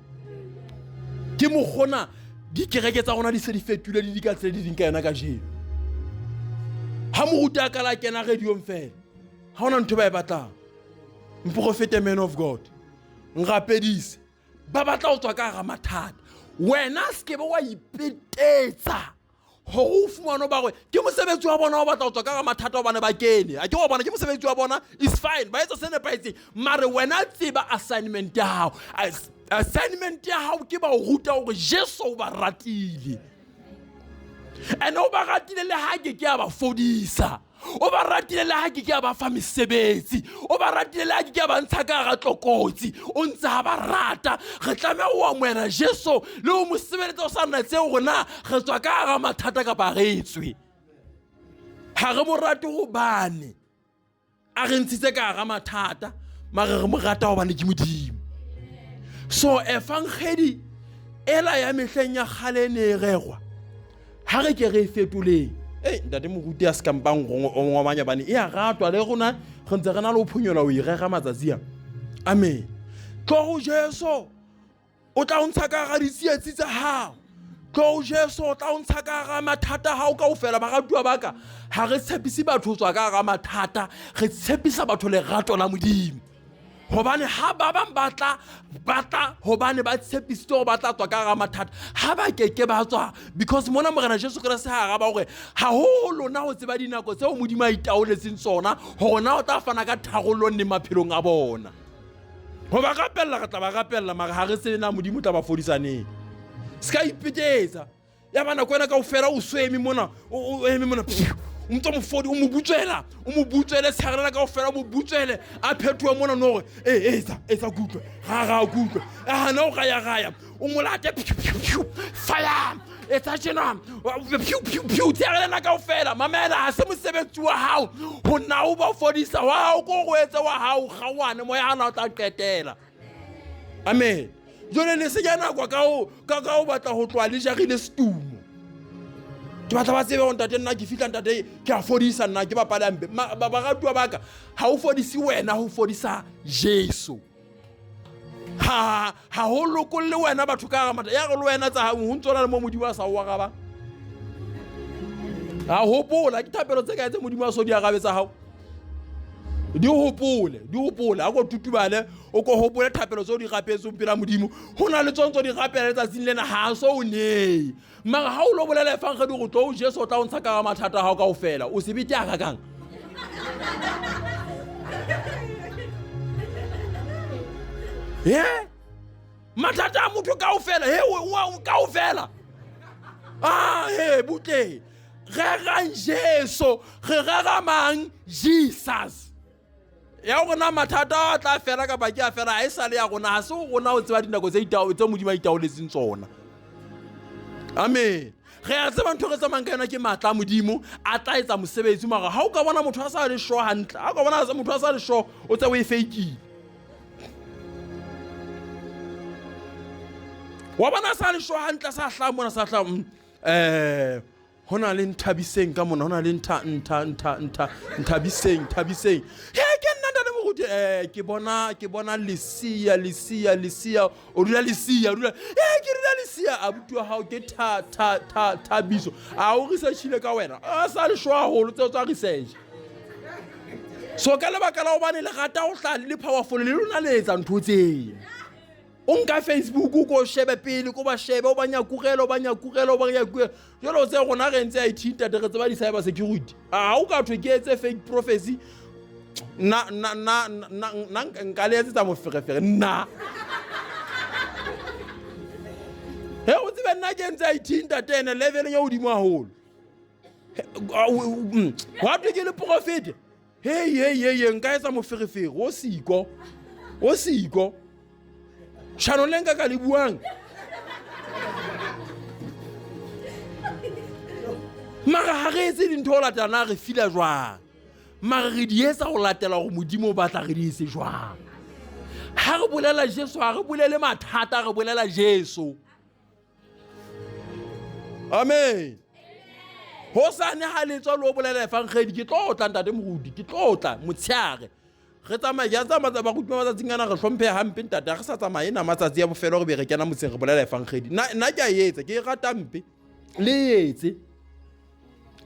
S2: Ke mo gona di kereke tsa rona di se di fetule di ka tsela di dinka yana ka jeno. Ha mo ruta ka la kena radiong fela ha ona ntho ba e batlang. Mprofete man of God ngapedise ba batla o tswa ka ga mathata wena skebe wa ipetetsa go go fumana ba go ke mosebetsi wa bona o batla o tswa ka ga mathata wa bana ba kene a ke go bona ke mosebetsi wa bona is fine ba etsa sene paitseng mare wena tseba assignment ya hao. Assignment ya hao ke ba o ruta gore Jesu o ba ratile and o ba ratile le ha ke a ba fodisa o ba ratile le ha ke a ba fa mesebetsi o ba ratile le ha ke a ba ntsha ka ga tlokotsi o ntse ba rata re tlamela o amoela Jesu le o mosebeletsa o sa nna tseo gona re tswa ka ga mathata ka ba retswe ha re mo rate go bane a re ntshitse ka ga mathata mare re mo rata go bane ke Modimo. So efangedi ela ya mehleng ya kgale ne regwa ha re ke re fetoleng ntate moruti a sekampang o ngomanya bane e a ratwa le gona re ntse re na le o phonyola o irega matsatsi a. Amen. Tlo Jesu o tla o ntsha ka ga ditsietsi tsa hao. Tlo Jesu o tla o ntsha ka ga mathata hao kaofela baratwa baka ha re tshepise batho tswa ka ga mathata re tshepisa batho lerato la Modimo. Hobane ha ba bang batla hobane ba tshepisitse go batla tswa ka ga mathata ha ba keke ba tswa because mona morena Jesu Kriste ha ga ba gore ha ho lona go tseba dinako tseo Modimo a itaoletseng tsona gore na o tla fana ka tharollo le maphelong a bona. Go ba rapella re tla ba rapella mara ha re se na Modimo tla ba fodisaneng ska ipetetsa ya bana kwena ka o fela o swemi mona o eme mona umtso mfodi umubutswele tsharela ka ofela umubutswele a phetwa mona no etsa kutlwe ga kutlwe a na o ga ya o molate fire etsa tjena tsharela ka ofela mamela ha se mosebetsi wa hao ho na o ba fodisa wa hao go go etsa wa hao gawane moya ana o tla qetela. Amen. Jone le se jana kwa ka o batla ho tlwa le jagile stumo ke batla ba tsebe ntate nna ke fitla ntate ke a fodisa nna ke ba palambe ba ratwa baka ha o fodisi wena ho fodisa Jesu ha ho lokolle wena batho ka ga mata ya go le wena tsa ho ntsona le mo Modimo a sa wa ga ba a hopola ke thapelo tse ka etse modimo a so di agabe tsa hao di hopole a go tutubale o go hopole thapelo tse o di gapetseng pela modimo go na le tsontso di gapela letsatsing lena ha so o nei mara ha o lo bolela efang gedi go tlo o Jesu o tla o ntsha ka mathata a hao kaofela o se bete aga kang mathata a motho kaofela kaofela butle re rang Jesu re rega mang Jesus ya gona mathata a tla fela ka baki a fela a isa le ya gona ha se gona o tseba dinako tse modimo a itaoletseng tsona amen ge a tseba ntho re tsamang ka yona ke matla modimo a tla etsa mosebetsi mara ha o ka bona motho a sa le sure hantle ha o ka bona motho a sa le sure o tse o e fake wa bona sa le sure hantle sa hla mona sa hla hona le Nthabiseng ka mona hona le Nthabiseng ke nna ntate moruti ke bona Lesia o dula Lesia ke dula Lesia abuti wa hao ke Thabiso a o researchile ka wena a sa le sure haholo tse tsa research so ka lebaka la o bane le gata o hla le powerful le lona le etsa ntho tsena o nka Facebook o go shebe pele ko ba shebe o banya kugelo jalo tse gona re ntse IT tate re tseba di cyber security o ka thwe ke etse fake prophecy na nka le etsa mo ferefere na o tsebe nna ke ntse IT tate ene level ya odimo haholo wa thwe ke le prophet hey nka etsa mo ferefere o siko Shano lenga ka le buang mara ha re etse dintho o latana re fila jwang mara re di etsa go latela go modimo o batla re di etse jwang ha re bolela Jesu ha re bolele mathata re bolela Jesu amen ho sane ha le tswa lo bolela efang gedi ke tlotla ntate mogudi ke tlotla motshiare re tsamaya ya tsamaya ba gutwa matsatsing ana re hlomphe hampe ntate re sa tsamaya ena matsatsi ya bofelo re be re kena motseng re bolela efang gedi nna ke a etsa ke rata mpe le etse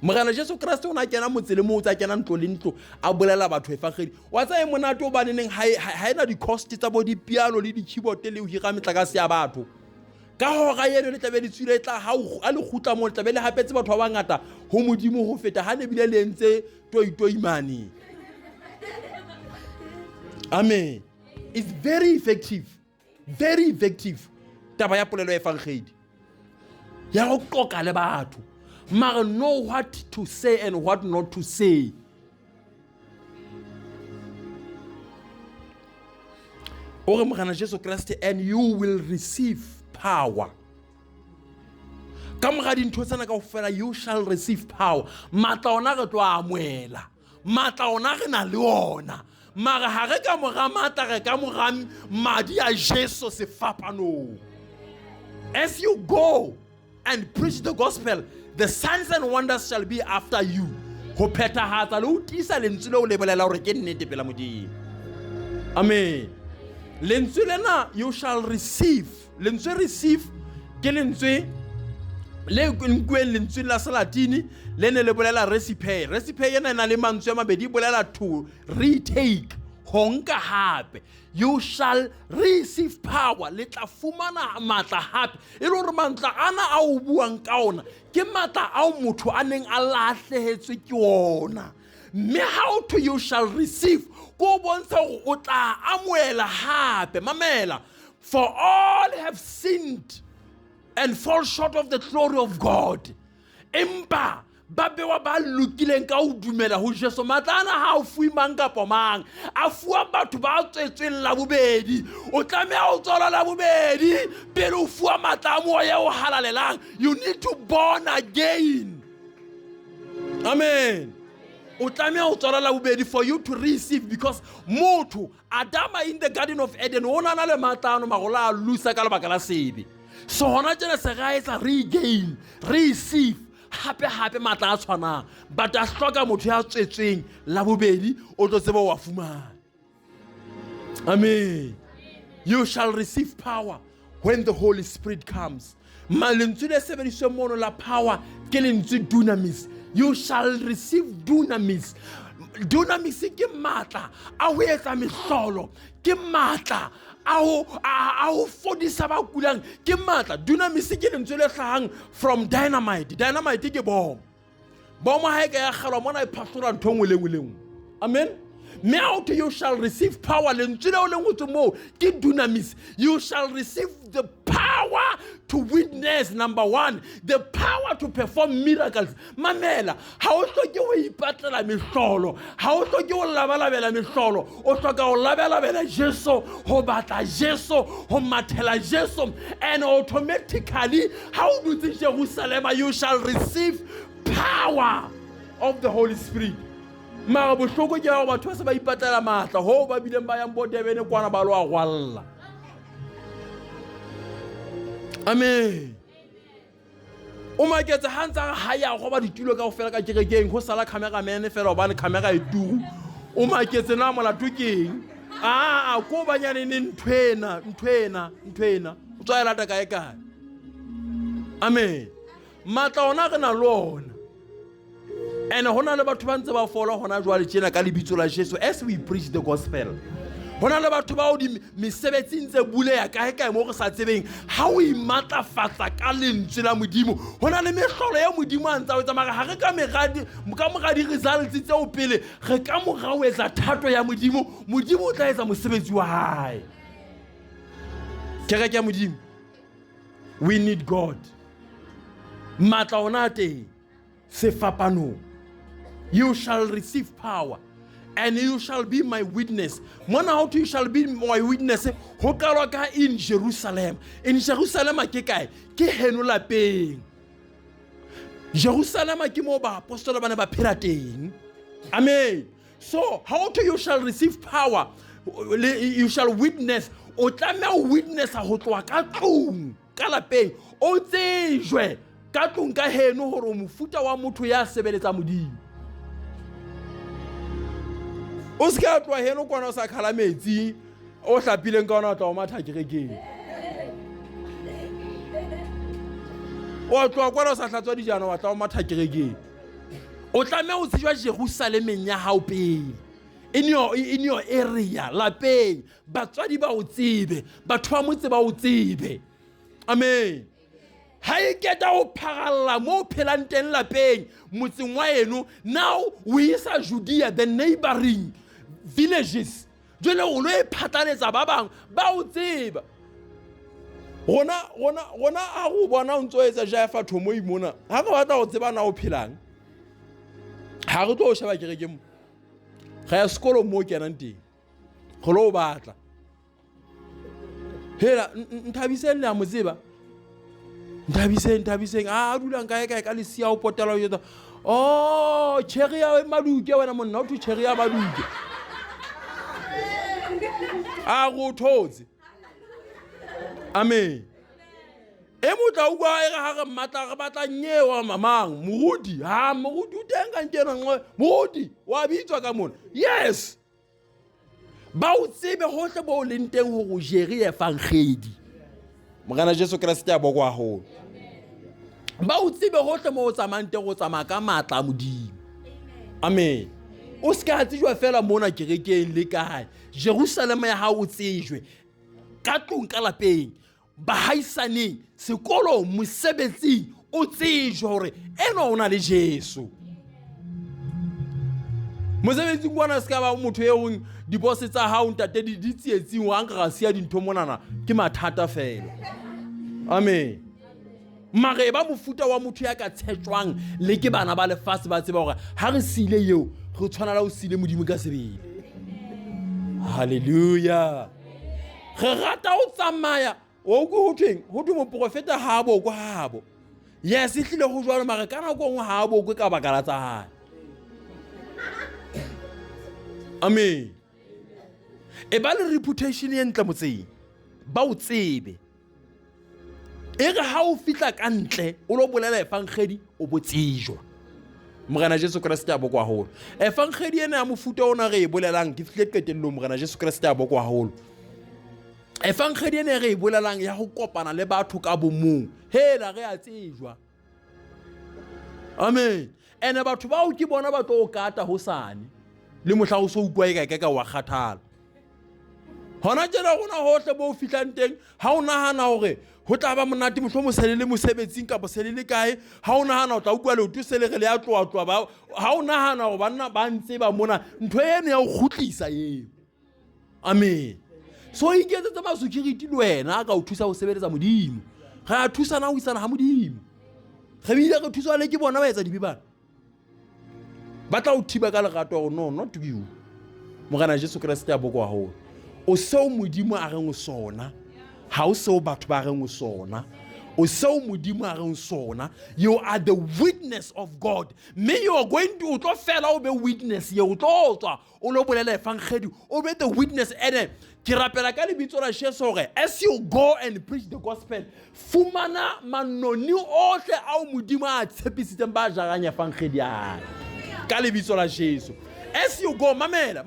S2: Morena Jesu Kriste o na kena motse le mo tsa kena ntlo le ntlo a bolela batho efang gedi wa tsa e monate o baneneng ha ena di cost tsa bo di piano le di keyboard le o hira metlakase ya batho ka hora yeno le tlabe di tswile tla ha a le gutla mo le tlabe le hapetse batho ba bangata ho modimo ho feta ha ne bile le ntse toimane amen it's very effective taba ya polelo efang gedi ya go qoka le batho mara know what to say and what not to say ore Morena Jesu Kriste and you will receive power ka mora dintho tsena kaofela you shall receive power matla ona re tlo amoela matla ona re na le ona mara ha re ka mora matla re ka mora madi a Jesu se fapano as you go and preach the gospel the signs and wonders shall be after you ho phethahatsa le o tisa lentswe le o lebolela hore ke nnete pela modimo amen lentswe lena you shall receive lentswe receive ke lentswe le nkweng lentswe la Salatini le ne le bolela recipe ena ena le mantswe a mabedi bolela to retake honka hape you shall receive power le tla fumana matla hape e le hore matla ana a o buang ka ona ke matla a motho a neng a lahlehetswe ke ona mme how to you shall receive go bontsha hore o tla amoela hape mamela for all have sinned and fall short of the glory of God empa ba bewa ba lokileng ka o dumela ho Jesu matlana ha o fuimang ka pomang a fuwa batho ba tswetsweng la bobedi o tlameha o tsola la bobedi pele o fuwa matla mo ya o halalelang you need to born again amen o tlameha o tsola la bobedi for you to receive because motho Adama in the Garden of Eden ona na le matlano magola a lusa ka lebaka la sebe so hona tjena se ga etsa regain receive hape matla a tshwanang but a hloka motho ya tswetsweng la bobedi o tlo tseba wa fumana amen you shall receive power when the Holy Spirit comes malentswe le sebediswe mono la power ke lentswe dunamis You shall receive dunamis. Dunamis ke matla a ho etsa mehlolo, ke matla a ho fodisa ba kulang, ke matla. Dunamis ke lentswe le hlahang from dynamite. Dynamite ke bomb. Bomb ha e ka ya kgalwa mona e phasola ntho engwe le engwe le engwe. Amen. Me out you shall receive power. Ke dunamis. You shall receive the power to witness. Number one, the power to perform miracles. Mamela, how so you ipatela mehlolo, how so you labalabela mehlolo, o hloka ho labalabela Jesu, ho batla Jesu, ho mathela Jesu, and automatically how do the Jerusalem you shall receive power of the Holy Spirit. Mara bohloko ke ha batho ba se ba ipatela matla ho ba bileng ba yang bo Durban kwana ba lo a gwalla. Amen. O maketse ha ntsa ha ya go ba ditulo ka ofela ka kerekeng ho sala cameraman fela ba ne camera e tu. O maketse na molato keng? Ko banyane ne ntwena. O tswa elata kae kae. Amen. Matla ona re na lona. And hona le batho ba ntse ba fola hona jwale tjena ka lebitso la Jesu as we preach the gospel. Hona le batho ba o di mesebetsi ntse buleya kae mo re sa tsebeng ha o imatlafatsa ka lentswe la Modimo. Hona le mehlolo ya Modimo a ntse o etsa mara ha re ka moradi results tseo pele re ka morao etsa thato ya Modimo. Modimo o tla etsa mosebetsi wa hae. Kereke ya Modimo, we need God. Matla ona teng sefapano. You shall receive power, and you shall be my witness. Mona you shall be my witness. Hokalwaka in Jerusalem. In Jerusalem ke kae? Ke heno lapeng. Jerusalem ke mo ba apostola bana ba phela teng. Amen. So how you shall receive power? You shall witness. O tlameha witness ho tloha ka tlung ka lapeng. O tsejwe ka tlung ka heno hore mofuta wa motho ya sebeletsa Modimo. O se ka tloha heno kwana o sa khala metsi o hlapileng ka ona o tla o matha kerekeng. O tloha kwana o sa hlatswa dijana o tla o matha kerekeng. O tlameha o tsejwa Jerusalemeng ya hao pele. In your area, lapeng, batswadi ba o tsebe, batho ba motse ba o tsebe. Amen. Ha e keta o pharalla mo phelang teng lapeng motseng wa eno, now we isa Judea, the neighboring villages. Jwale o lo e phatlaletsa ba bang ba o tseba. Rona a go bona o ntse o etsa jaefa thomo imona. Ha re batla go tseba na o phelang. Ha re tlo o sheba kereke mo. Ga ya sekolo mo kenang teng. Go lo batla. Hela Nthabiseng le a mo tseba. Nthabiseng a dulang kae ka lesia o potela o etsa. Oh, cherry ya Maduke wena monna o thu cherry ya Maduke. A go thotse. Amen. E motla o kwa e ga ga matla ga batla nyewa mamang morudi morudi o teng ka nkena ngwe morudi wa bitswa ka mona. Yes, ba o tsebe hohle bo leng teng ho go jeri e fangedi mogana Jesu Kriste ya bokwa ho ba o tsebe hohle mo o tsamang teng go tsamaya ka matla Modimo. Amen. O ska tsejwa fela mona kerekeng le kae. Jerusalem ya ha o tsejwe ka tlung ka lapeng, bahaisaneng, sekolo, mosebetsing, o tsejwe hore eno o na le Jesu. Mosebetsing bona se ka ba motho eo dibose tsa hao ntate di tsietsing wa nka ga sia dintho monana ke mathata fela. Amen. Mare ba mofuta wa motho ya ka tshetjwang le ke bana ba lefatshe ba tseba hore ha re sile eo re tshwana la o sile Modimo ka sebele. Hallelujah. Re rata o tsamaya o go hothweng ho thwe mo profeta ha bo go habo. Yes, e tlile go jwalo mare kana go ngwe ha bo go ka bakala tsa hae. Amen. E ba le reputation e ntle motseng. Ba o tsebe. E re ha o fitla ka ntle o lo bolela efangedi o botsijwa. Morena Jesu Kriste a bokwa holo. Efangedi ena ya mofuta ona re e bolelang ke fihle qetellong morena Jesu Kriste a bokwa holo. Efangedi ena re e bolelang ya go kopana le batho ka bomong. Hela re a tsejwa. Amen. ene batho bao ke bona ba tlo o kata hosane le mohla o so ukwa e ka wa kgathala hona tjena gona hohle bo fihlang teng ha o nahana hore ho tla ba monate mohlo mo selele mosebetsing kapa selele kae ha o nahana o tla ukwa le o tuselege le ya tloa ba ha o nahana hore banna ba ntse ba mona ntho eno ya o khutlisa eo amen so iketsetsa masukiriti le wena ka o thusa ho sebeletsa modimo ga a thusana ho isana ha modimo ge bile re thusa le ke bona ba etsa dibibana ba tla o thiba ka lerato hore no not you mogana Jesu Kriste ya boko haholo o seo modimo a reng o sona ha o seo batho ba reng o sona o seo modimo a reng sona you are the witness of God me you are going to tlo fela o be witness ye o tlo tswa o lo bolela efangedi o be the witness ene ke rapela ka lebitso la Jesu hore as you go and preach the gospel fumana manoni ohle a o modimo a tshepisitseng ba jaranya efangedi ya ka lebitso la Jesu as you go mamela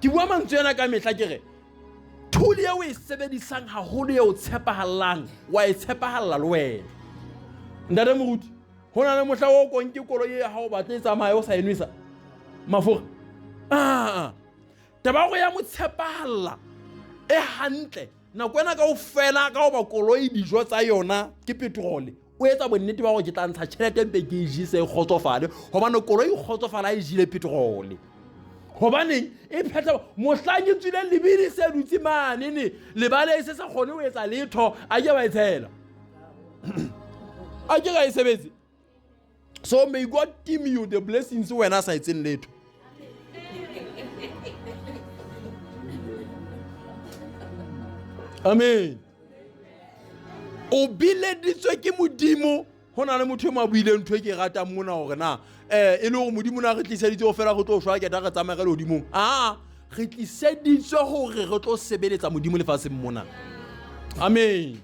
S2: ke bua mantswe yana ka mehla ke re thuli ya o e sebedisang haholo ya o tshepahallang wa e tshepahalla le wena ndare moruti hona le mohla o konke koloi ya hao batla e tsamaya o sa enwisa mafura taba go ya mo tshepahalla e hantle nako ena kaofela ka hoba koloi dijo tsa yona ke petrol o etsa bonnete ba go ke tla ntsha tšhelete mpe ke ijise e kgotsofale hobane koloi e kgotsofala e jile petrol hobane e pheta mohlanyi tswile lebidi se dutse mane ne lebale se sa kgone o etsa letho a ke ba etshela a ke ga e sebetse so may God give you the blessings wena sa etseng letho amen o bileditswe ke modimo hona le motho mo buile ntho e ke rata mona hore na e le go modimo na re tliseditse go fela go tlo shwa ke ta re tsamaya le modimo re tliseditswe gore re tlo sebeletsa modimo le faseng mona amen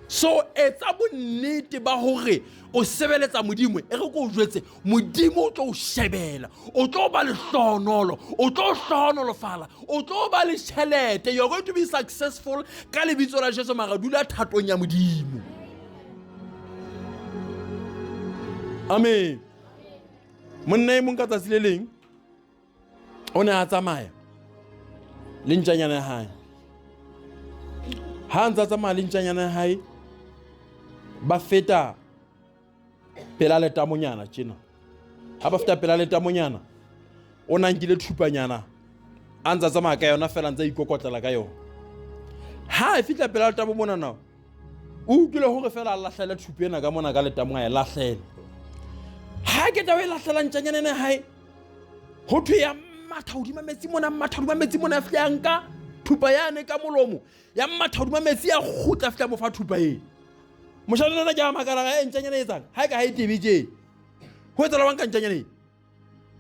S2: so etsa bonnete ba hore o sebeletsa modimo e re go jwetse modimo o tlo o shebela o tlo ba le hlonolo o tlo hlonolofala o tlo ba le tšhelete you're going to be successful ka lebitso la Jesu mara dula thatong ya modimo amen monna e mong ka tsatsi le leng o ne a tsamaya le ntjanyana ya hae ha ntse a tsamaya le ntjanyana ya hae ba feta pela letamonyana tjena ha ba feta pela letamonyana o na nkile thupanyana a ntse a tsamaya ka yona fela ntse a ikokotlela ka yona ha e fitla pela letamo mona na o utlwile hore fela a lahlela thupi ena ka mona ka letamo a e lahlela ha ke tawe lahlela ntjanyana ne hae ho thwe ya matha hodima metsi mona ya fihla nka thupa yane ka molomo ya matha hodima metsi ya khutla fihla mo fa thupa ena moshana ke a makala ga ntjanyana etsang ha ka ha e tebije ho etsa la banka ntjanyana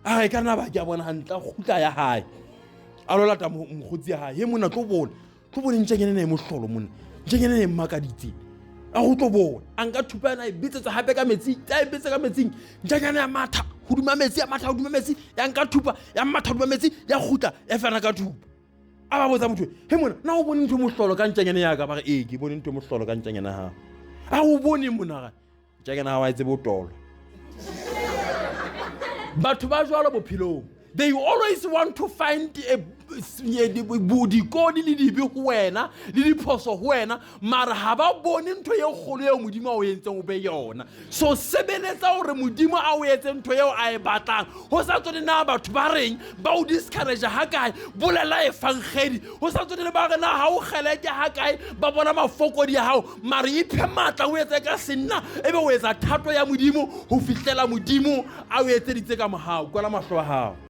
S2: a e kana ba ke a bona hantla khutla ya hae a lo lata mogotsi ya hae he mona tlo bona ntjanyana ne mo hlolo mona ntjanyana ne mmakaditse a go tlo bona a nka thupa yena e bitsetsa hape ka metsi a e bitsetsa ka metsing ntjanyana ya matha hodima metsi ya nka thupa ya matha hodima metsi ya khutla ya fana ka thupa a ba botsa motho he mona na o bone ntho mo hlolo ka ntjanyana ya ka ba re ke bone ntho mo hlolo ka ntjanyana ha a o bone mona ga ntjanyana ha wa itse botolo batho ba jwalo bophelong they always want to find bodikodi le dibe ho wena le diphoso ho wena mara ha ba bone ntho ye kgolo eo modimo o entseng o be yona so sebeletsa hore modimo a o etse ntho eo a e batlang ho sa tsone na batho ba reng ba o discourage ha kae bolela efangedi ho sa tsone ba rena ha o kgeleke ha kae ba bona mafokodi ya hao mara iphe matla o etse ka senna ebe o etsa thato ya modimo ho fihlela modimo a o etse ditse ka mohau kwala mahlo a hao